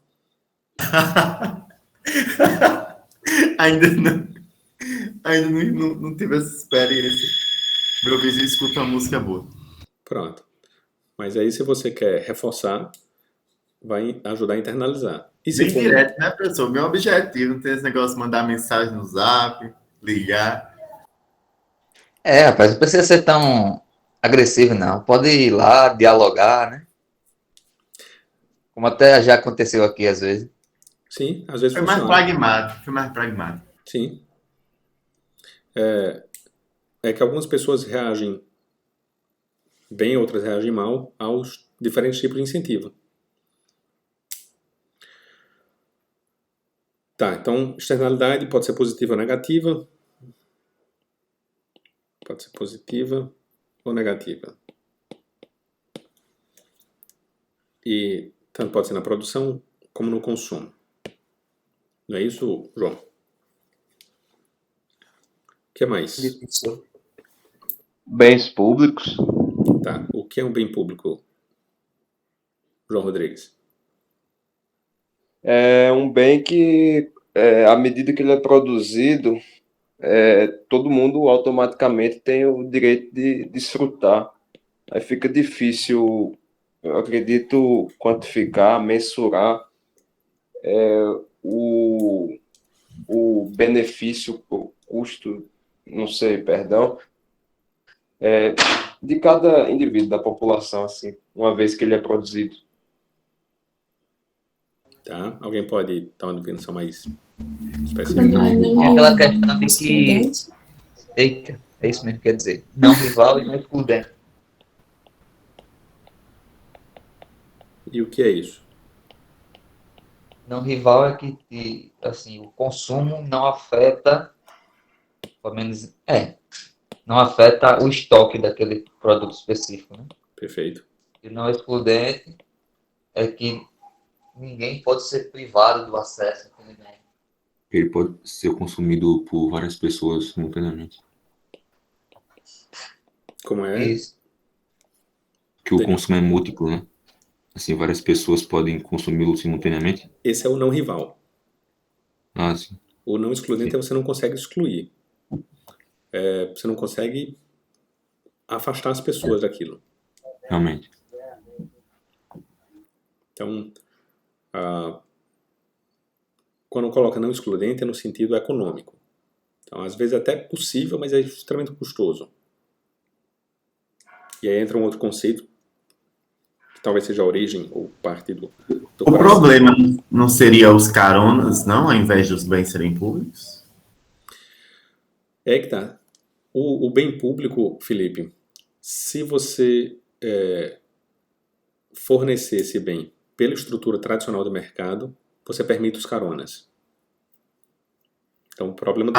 Ainda não tive essa experiência. Meu vizinho escuta uma música boa. Pronto. Mas aí, se você quer reforçar, vai ajudar a internalizar. E se Bem for... direto, né, professor? Meu objetivo não tem esse negócio de mandar mensagem no Zap, ligar. Rapaz, não precisa ser tão agressivo, não. Pode ir lá, dialogar, né? Como até já aconteceu aqui, às vezes. Sim, às vezes Foi funciona. mais pragmático. Sim. É que algumas pessoas reagem bem, outras reagem mal aos diferentes tipos de incentivo. Tá, então externalidade pode ser positiva ou negativa. Pode ser positiva ou negativa. E tanto pode ser na produção como no consumo. Não é isso, João? O que mais? Bens públicos. Tá, o que é um bem público, João Rodrigues? É um bem que, à medida que ele é produzido, todo mundo automaticamente tem o direito de desfrutar. Aí fica difícil, eu acredito, quantificar, mensurar o benefício, o custo, não sei, perdão, de cada indivíduo da população, assim, uma vez que ele é produzido. Tá? Alguém pode dar uma definição mais específica? É aquela questão de que... Eita, é isso mesmo que quer dizer. Não rival e não excludente. E o que é isso? Não rival é que assim, o consumo não afeta, pelo menos, não afeta o estoque daquele produto específico, né? Perfeito. E não excludente é que ninguém pode ser privado do acesso àquele bem. Ele pode ser consumido por várias pessoas simultaneamente. Como é? Isso. Que o consumo é múltiplo, né? Assim, várias pessoas podem consumi-lo simultaneamente. Esse é o não rival. Ah, sim. O não excludente é você não consegue excluir. Você não consegue afastar as pessoas daquilo. Realmente. Então, quando coloca não excludente é no sentido econômico. Então, às vezes é até possível, mas é extremamente custoso. E aí entra um outro conceito, que talvez seja a origem ou parte do O problema não seria os caronas, não, ao invés dos bens serem públicos? É que tá. O bem público, Felipe, se você fornecer esse bem pela estrutura tradicional do mercado, você permite os caronas. Então, o problema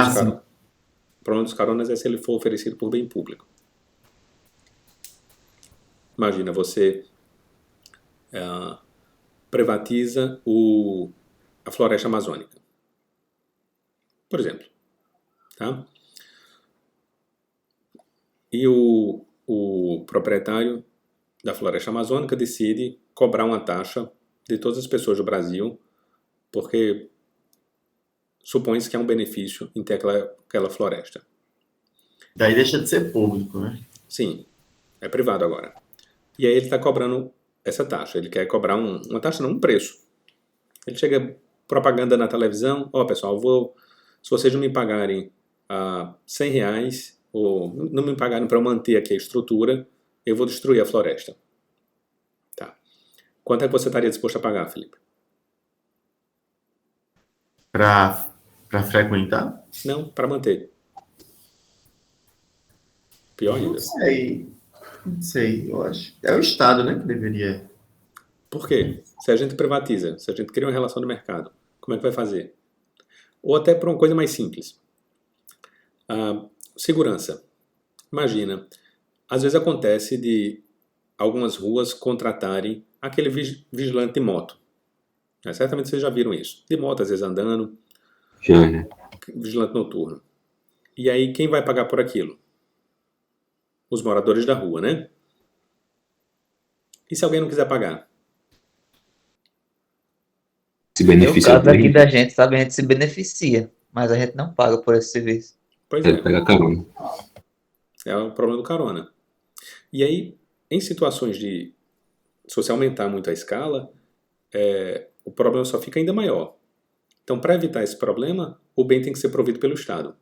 dos caronas é se ele for oferecido por bem público. Imagina, você privatiza a floresta amazônica, por exemplo. Tá? E o proprietário da floresta amazônica decide cobrar uma taxa de todas as pessoas do Brasil, porque supõe-se que há um benefício em ter aquela floresta. Daí deixa de ser público, né? Sim, é privado agora. E aí ele está cobrando essa taxa. Ele quer cobrar uma taxa, não, um preço. Ele chega propaganda na televisão: pessoal, se vocês não me pagarem R$100, ou não me pagarem para eu manter aqui a estrutura, eu vou destruir a floresta. Tá. Quanto é que você estaria disposto a pagar, Felipe? Para frequentar? Não, para manter. Pior ainda. Não sei, eu acho. É o Estado, né, que deveria. Por quê? Se a gente privatiza, se a gente cria uma relação de mercado, como é que vai fazer? Ou até por uma coisa mais simples. Segurança. Imagina, às vezes acontece de algumas ruas contratarem aquele vigilante de moto. Certamente vocês já viram isso. De moto, às vezes andando. Já, né? Vigilante noturno. E aí, quem vai pagar por aquilo? Os moradores da rua, né? E se alguém não quiser pagar? Se beneficia. No caso aqui da gente, sabe, a gente se beneficia, mas a gente não paga por esse serviço. Pois é. Pega carona. É o problema do carona. E aí, em situações se você aumentar muito a escala, o problema só fica ainda maior. Então, para evitar esse problema, o bem tem que ser provido pelo Estado.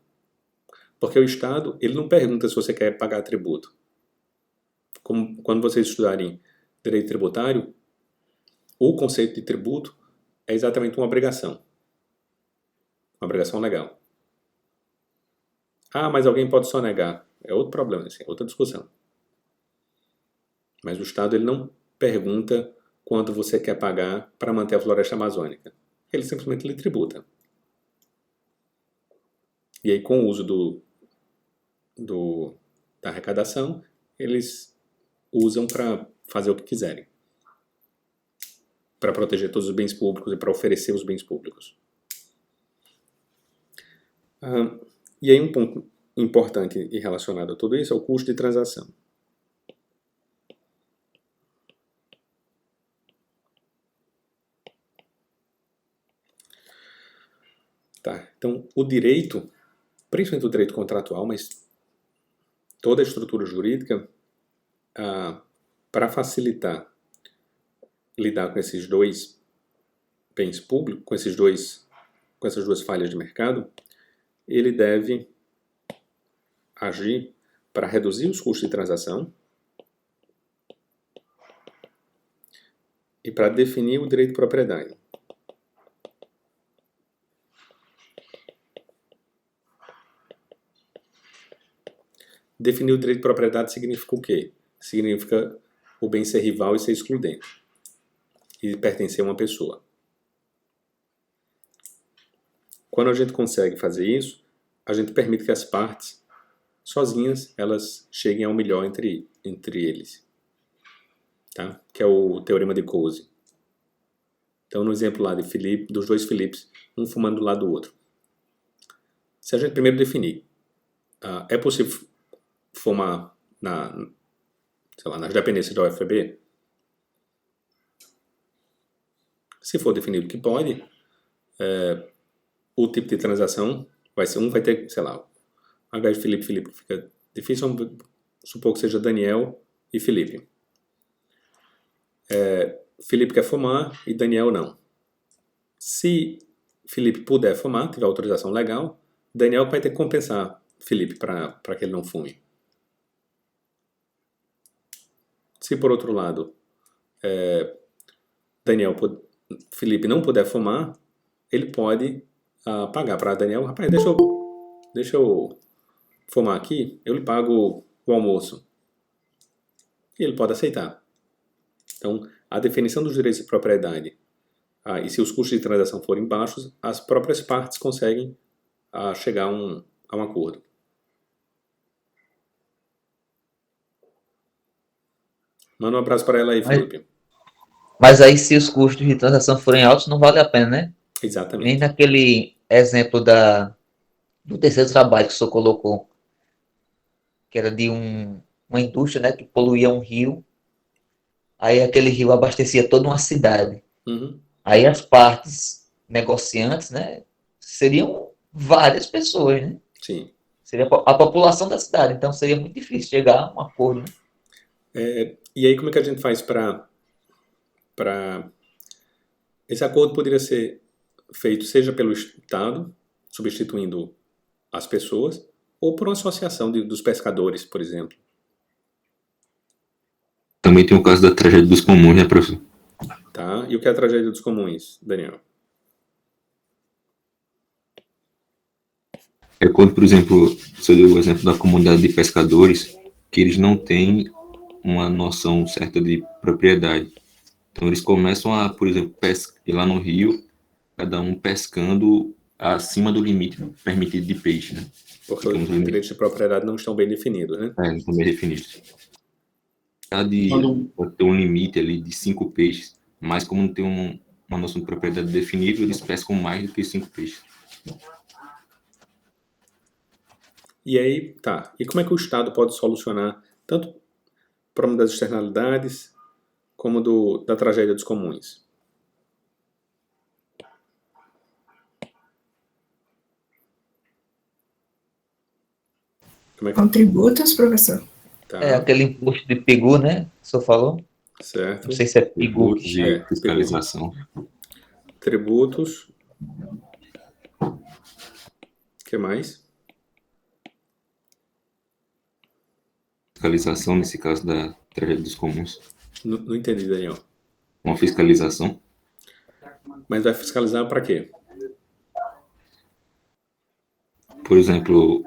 Porque o Estado, ele não pergunta se você quer pagar tributo. Como quando vocês estudarem direito tributário, o conceito de tributo é exatamente uma obrigação. Uma obrigação legal. mas alguém pode sonegar. É outro problema, assim, outra discussão. Mas o Estado ele não pergunta quanto você quer pagar para manter a floresta amazônica. Ele simplesmente lhe tributa. E aí, com o uso da arrecadação, eles usam para fazer o que quiserem. Para proteger todos os bens públicos e para oferecer os bens públicos. E aí, um ponto importante e relacionado a tudo isso é o custo de transação. Tá, então, o direito, principalmente o direito contratual, mas toda a estrutura jurídica, para facilitar lidar com esses dois bens públicos, com essas duas falhas de mercado, ele deve agir para reduzir os custos de transação e para definir o direito de propriedade. Definir o direito de propriedade significa o quê? Significa o bem ser rival e ser excludente. E pertencer a uma pessoa. Quando a gente consegue fazer isso, a gente permite que as partes, sozinhas, elas cheguem ao melhor entre eles. Tá? Que é o teorema de Coase. Então, no exemplo lá dos dois Philips, um fumando do lado do outro. Se a gente primeiro definir, é possível fumar nas dependências da UFPB? Se for definido que pode, o tipo de transação vai ter, sei lá, ao invés de Felipe fica difícil, vamos supor que seja Daniel e Felipe. Felipe quer fumar e Daniel não. Se Felipe puder fumar, tiver autorização legal, Daniel vai ter que compensar Felipe para que ele não fume. Se por outro lado Felipe não puder fumar, ele pode pagar para Daniel, rapaz, deixa eu fumar aqui, eu lhe pago o almoço. E ele pode aceitar. Então, a definição dos direitos de propriedade e se os custos de transação forem baixos, as próprias partes conseguem chegar a um acordo. Manda um abraço para ela aí, Felipe. Mas aí, se os custos de transação forem altos, não vale a pena, né? Exatamente. Nem naquele exemplo do terceiro trabalho que o senhor colocou, que era de uma indústria, né, que poluía um rio. Aí aquele rio abastecia toda uma cidade. Uhum. Aí as partes negociantes, né, seriam várias pessoas, né? Sim. Seria a população da cidade. Então seria muito difícil chegar a um acordo, né? E aí como é que a gente faz para... Esse acordo poderia ser feito seja pelo Estado, substituindo as pessoas, ou por uma associação dos pescadores, por exemplo. Também tem o caso da tragédia dos comuns, né, professor? Tá. E o que é a tragédia dos comuns, Daniel? É quando, por exemplo, você deu o exemplo da comunidade de pescadores, que eles não têm uma noção certa de propriedade. Então eles começam a, por exemplo, ir lá no rio, cada um pescando acima do limite permitido de peixe, né? Porque os direitos de propriedade não estão bem definidos, né? Não estão bem definidos. Pode ter um limite ali de 5 peixes, mas como não tem uma noção de propriedade definida, eles pescam mais do que 5 peixes. E aí, tá. E como é que o Estado pode solucionar tanto o problema das externalidades como da tragédia dos comuns? Com tributos, professor? Tá. É aquele imposto de PIGU, né? Que o senhor falou? Certo. Não sei se é PIGU que chama. De fiscalização. Tributos. O que mais? Fiscalização, nesse caso da tragédia dos comuns. Não entendi, Daniel. Uma fiscalização. Mas vai fiscalizar para quê? Por exemplo,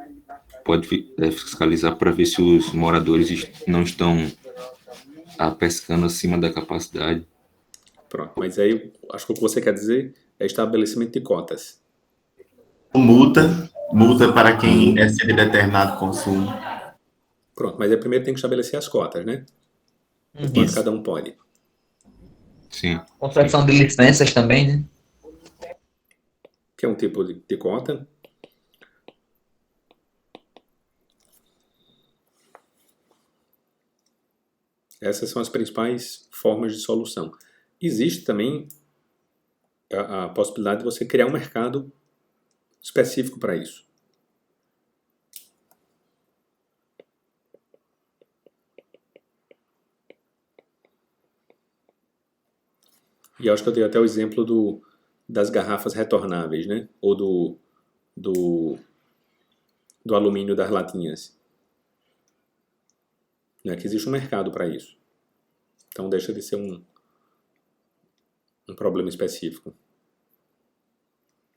pode fiscalizar para ver se os moradores não estão pescando acima da capacidade. Pronto, mas aí acho que o que você quer dizer é estabelecimento de cotas. Multa para quem excede determinado consumo. Pronto, mas aí primeiro tem que estabelecer as cotas, né? Quanto cada um pode. Sim. Concessão de licenças também, né? Que é um tipo de cota. Essas são as principais formas de solução. Existe também a possibilidade de você criar um mercado específico para isso. E eu acho que eu dei até o exemplo das garrafas retornáveis, né? Ou do alumínio das latinhas. Né? Que existe um mercado para isso. Então deixa de ser um problema específico.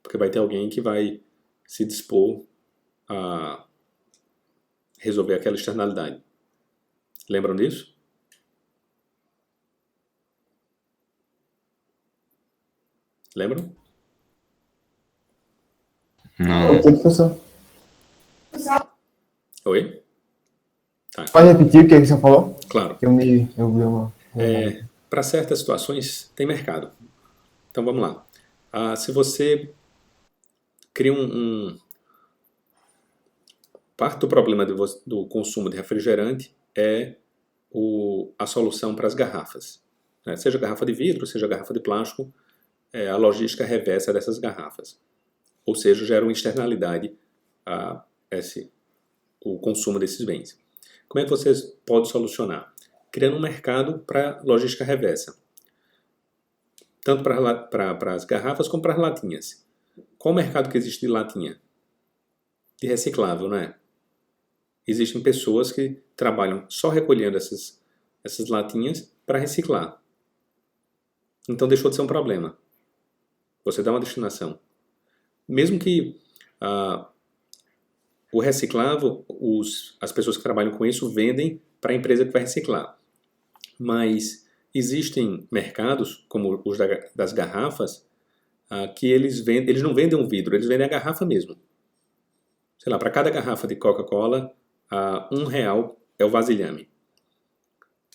Porque vai ter alguém que vai se dispor a resolver aquela externalidade. Lembram disso? Lembram? Não. Ok, professor. Oi? Tá. Pode repetir o que você falou? Claro. Eu vi uma... Para certas situações, tem mercado. Então, vamos lá. Se você cria parte do problema do consumo de refrigerante é a solução para as garrafas. Né? Seja garrafa de vidro, seja garrafa de plástico, a logística reversa dessas garrafas. Ou seja, gera uma externalidade o consumo desses bens. Como é que você pode solucionar? Criando um mercado para logística reversa. Tanto para as garrafas como para as latinhas. Qual o mercado que existe de latinha? De reciclável, não é? Existem pessoas que trabalham só recolhendo essas latinhas para reciclar. Então deixou de ser um problema. Você dá uma destinação. Mesmo que o reciclável, as pessoas que trabalham com isso vendem para a empresa que vai reciclar. Mas existem mercados, como os das garrafas, que eles não vendem um vidro, eles vendem a garrafa mesmo. Sei lá, para cada garrafa de Coca-Cola, R$1 é o vasilhame.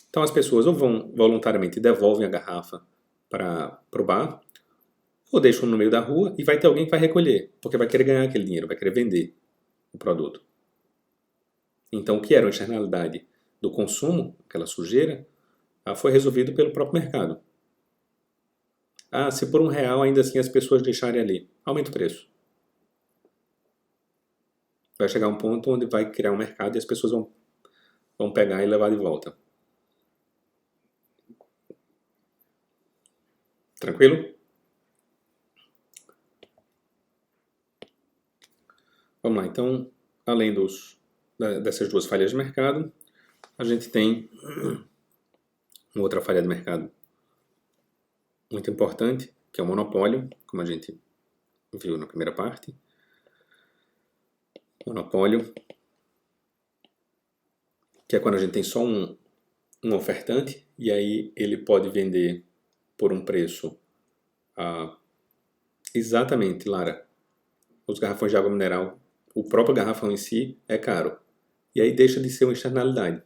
Então as pessoas ou vão voluntariamente devolvem a garrafa para o bar, ou deixam no meio da rua e vai ter alguém que vai recolher, porque vai querer ganhar aquele dinheiro, vai querer vender o produto. Então o que era uma externalidade do consumo, aquela sujeira, foi resolvido pelo próprio mercado. Se por R$1 ainda assim as pessoas deixarem ali, aumenta o preço. Vai chegar um ponto onde vai criar um mercado e as pessoas vão pegar e levar de volta. Tranquilo? Vamos lá, então, além dessas duas falhas de mercado, a gente tem uma outra falha de mercado muito importante, que é o monopólio, como a gente viu na primeira parte. Monopólio, que é quando a gente tem só um ofertante, e aí ele pode vender por um preço exatamente, Lara, os garrafões de água mineral, o próprio garrafão em si é caro, e aí deixa de ser uma externalidade.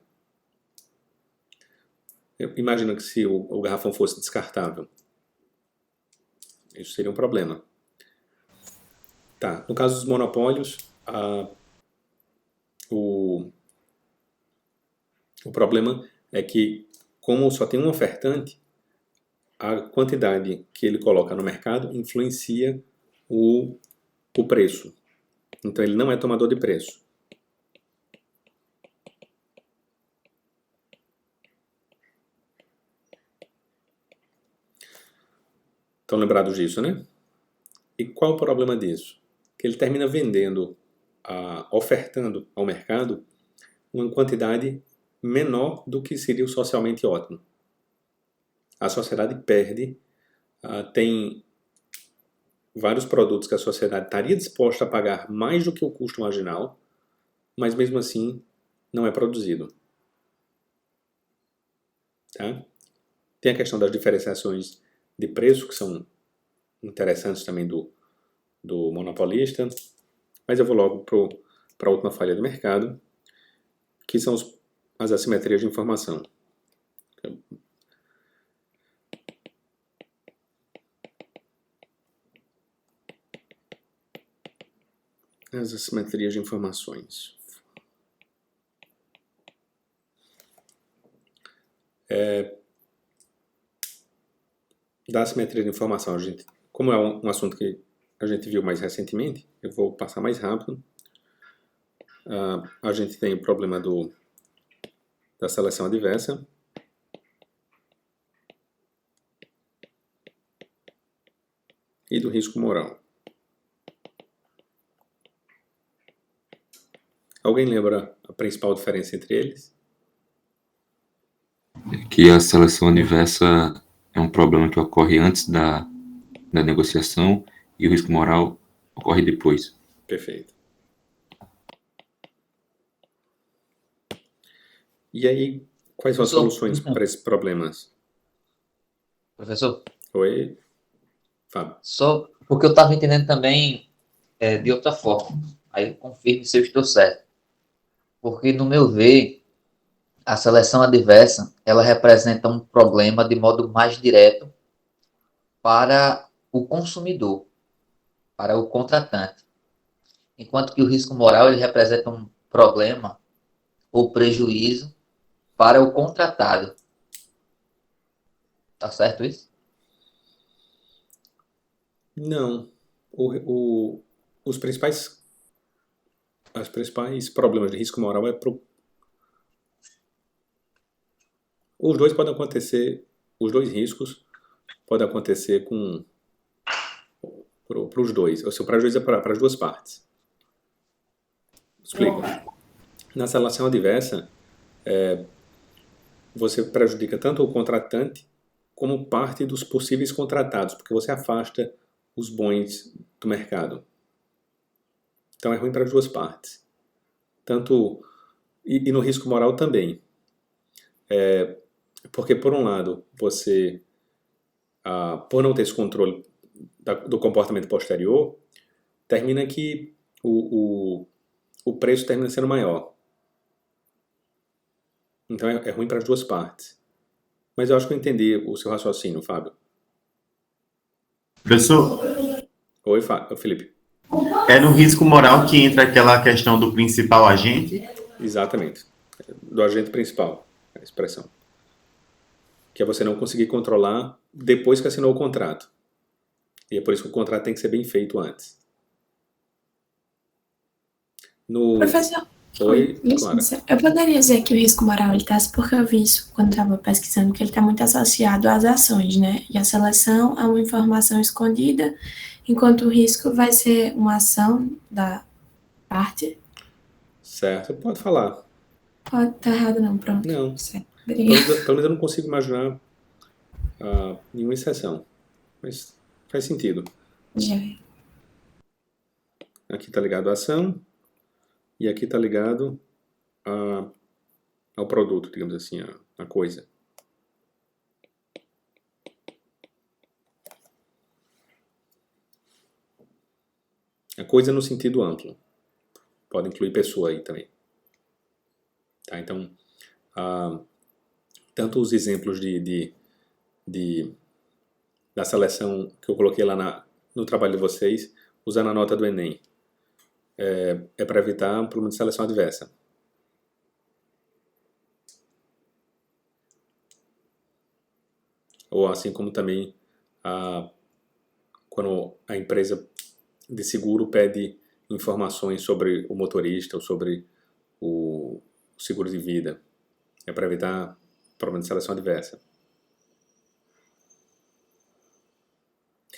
Imagina que se o garrafão fosse descartável, isso seria um problema. Tá, no caso dos monopólios, o problema é que, como só tem um ofertante, a quantidade que ele coloca no mercado influencia o preço. Então ele não é tomador de preço. Estão lembrados disso, né? E qual o problema disso? Que ele termina vendendo, ofertando ao mercado uma quantidade menor do que seria o socialmente ótimo. A sociedade perde, tem vários produtos que a sociedade estaria disposta a pagar mais do que o custo marginal, mas mesmo assim não é produzido. Tá? Tem a questão das diferenciações de preço, que são interessantes também do monopolista, mas eu vou logo para a última falha do mercado, que são as assimetrias de informação. As assimetrias de informações. Da assimetria de informação, como é um assunto que a gente viu mais recentemente, eu vou passar mais rápido. A gente tem o problema da seleção adversa. E do risco moral. Alguém lembra a principal diferença entre eles? Que a seleção adversa é um problema que ocorre antes da negociação e o risco moral ocorre depois. Perfeito. E aí, quais são as soluções para esses problemas? Professor? Oi, Fábio. Só porque eu estava entendendo também de outra forma. Aí confirme se eu estou certo. Porque, no meu ver, a seleção adversa, ela representa um problema de modo mais direto para o consumidor, para o contratante. Enquanto que o risco moral, ele representa um problema ou prejuízo para o contratado. Tá certo isso? Não. Os principais problemas de risco moral os dois podem acontecer, os dois riscos podem acontecer para os dois, ou seja, o prejuízo é para as duas partes. Explico. Na seleção adversa, você prejudica tanto o contratante como parte dos possíveis contratados, porque você afasta os bons do mercado. Então é ruim para as duas partes. E no risco moral também. Porque, por um lado, você, por não ter esse controle do comportamento posterior, termina que o preço termina sendo maior. Então é ruim para as duas partes. Mas eu acho que eu entendi o seu raciocínio, Fábio. Professor? Oi, Felipe. É no risco moral que entra aquela questão do principal agente? Exatamente. Do agente principal, a expressão. Que é você não conseguir controlar depois que assinou o contrato. E é por isso que o contrato tem que ser bem feito antes. Professor, Oi, licença. Eu poderia dizer que o risco moral ele está, porque eu vi isso quando estava pesquisando, que ele está muito associado às ações, né? E a seleção é uma informação escondida, enquanto o risco vai ser uma ação da parte. Certo, pode falar. Pode estar errado não, pronto. Não. Pelo menos eu não consigo imaginar nenhuma exceção. Mas faz sentido. Já. Aqui está ligado à ação e aqui está ligado ao produto, digamos assim, a coisa. A coisa no sentido amplo. Pode incluir pessoa aí também. Tá, então, tanto os exemplos da seleção que eu coloquei lá no trabalho de vocês, usando a nota do Enem, é para evitar um problema de seleção adversa. Ou assim como também quando a empresa de seguro pede informações sobre o motorista ou sobre o seguro de vida. É para evitar problema de seleção adversa.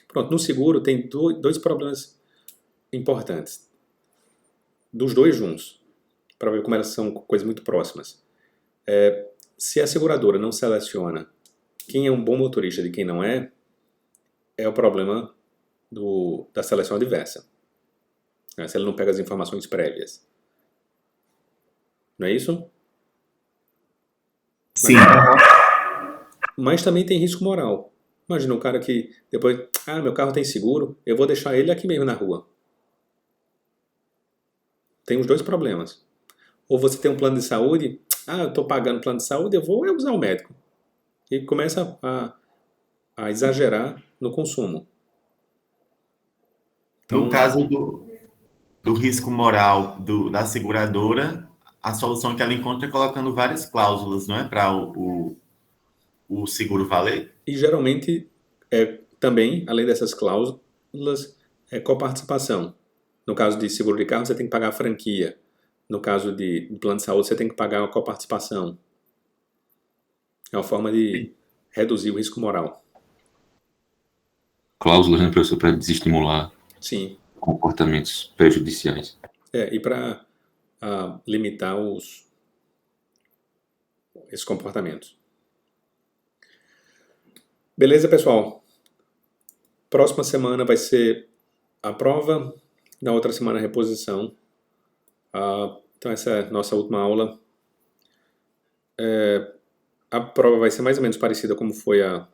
Pronto, no seguro tem dois problemas importantes. Dos dois juntos, para ver como elas são coisas muito próximas. Se a seguradora não seleciona quem é um bom motorista de quem não é o problema da seleção adversa. Se ele não pega as informações prévias. não é isso? Sim. Mas também tem risco moral. Imagina um cara que depois, meu carro tem seguro, eu vou deixar ele aqui mesmo na rua. Tem os dois problemas. Ou você tem um plano de saúde, eu estou pagando plano de saúde, eu vou usar o médico. E começa a exagerar no consumo. No caso do risco moral da seguradora, a solução que ela encontra é colocando várias cláusulas, não é? Para o seguro valer? E geralmente, também, além dessas cláusulas, coparticipação. No caso de seguro de carro, você tem que pagar a franquia. No caso de plano de saúde, você tem que pagar a coparticipação. É uma forma de reduzir o risco moral. Cláusulas, né, professor, para desestimular Sim. comportamentos prejudiciais. E para limitar esses comportamentos. Beleza, pessoal? Próxima semana vai ser a prova, na outra semana a reposição. Então essa é a nossa última aula. A prova vai ser mais ou menos parecida como foi a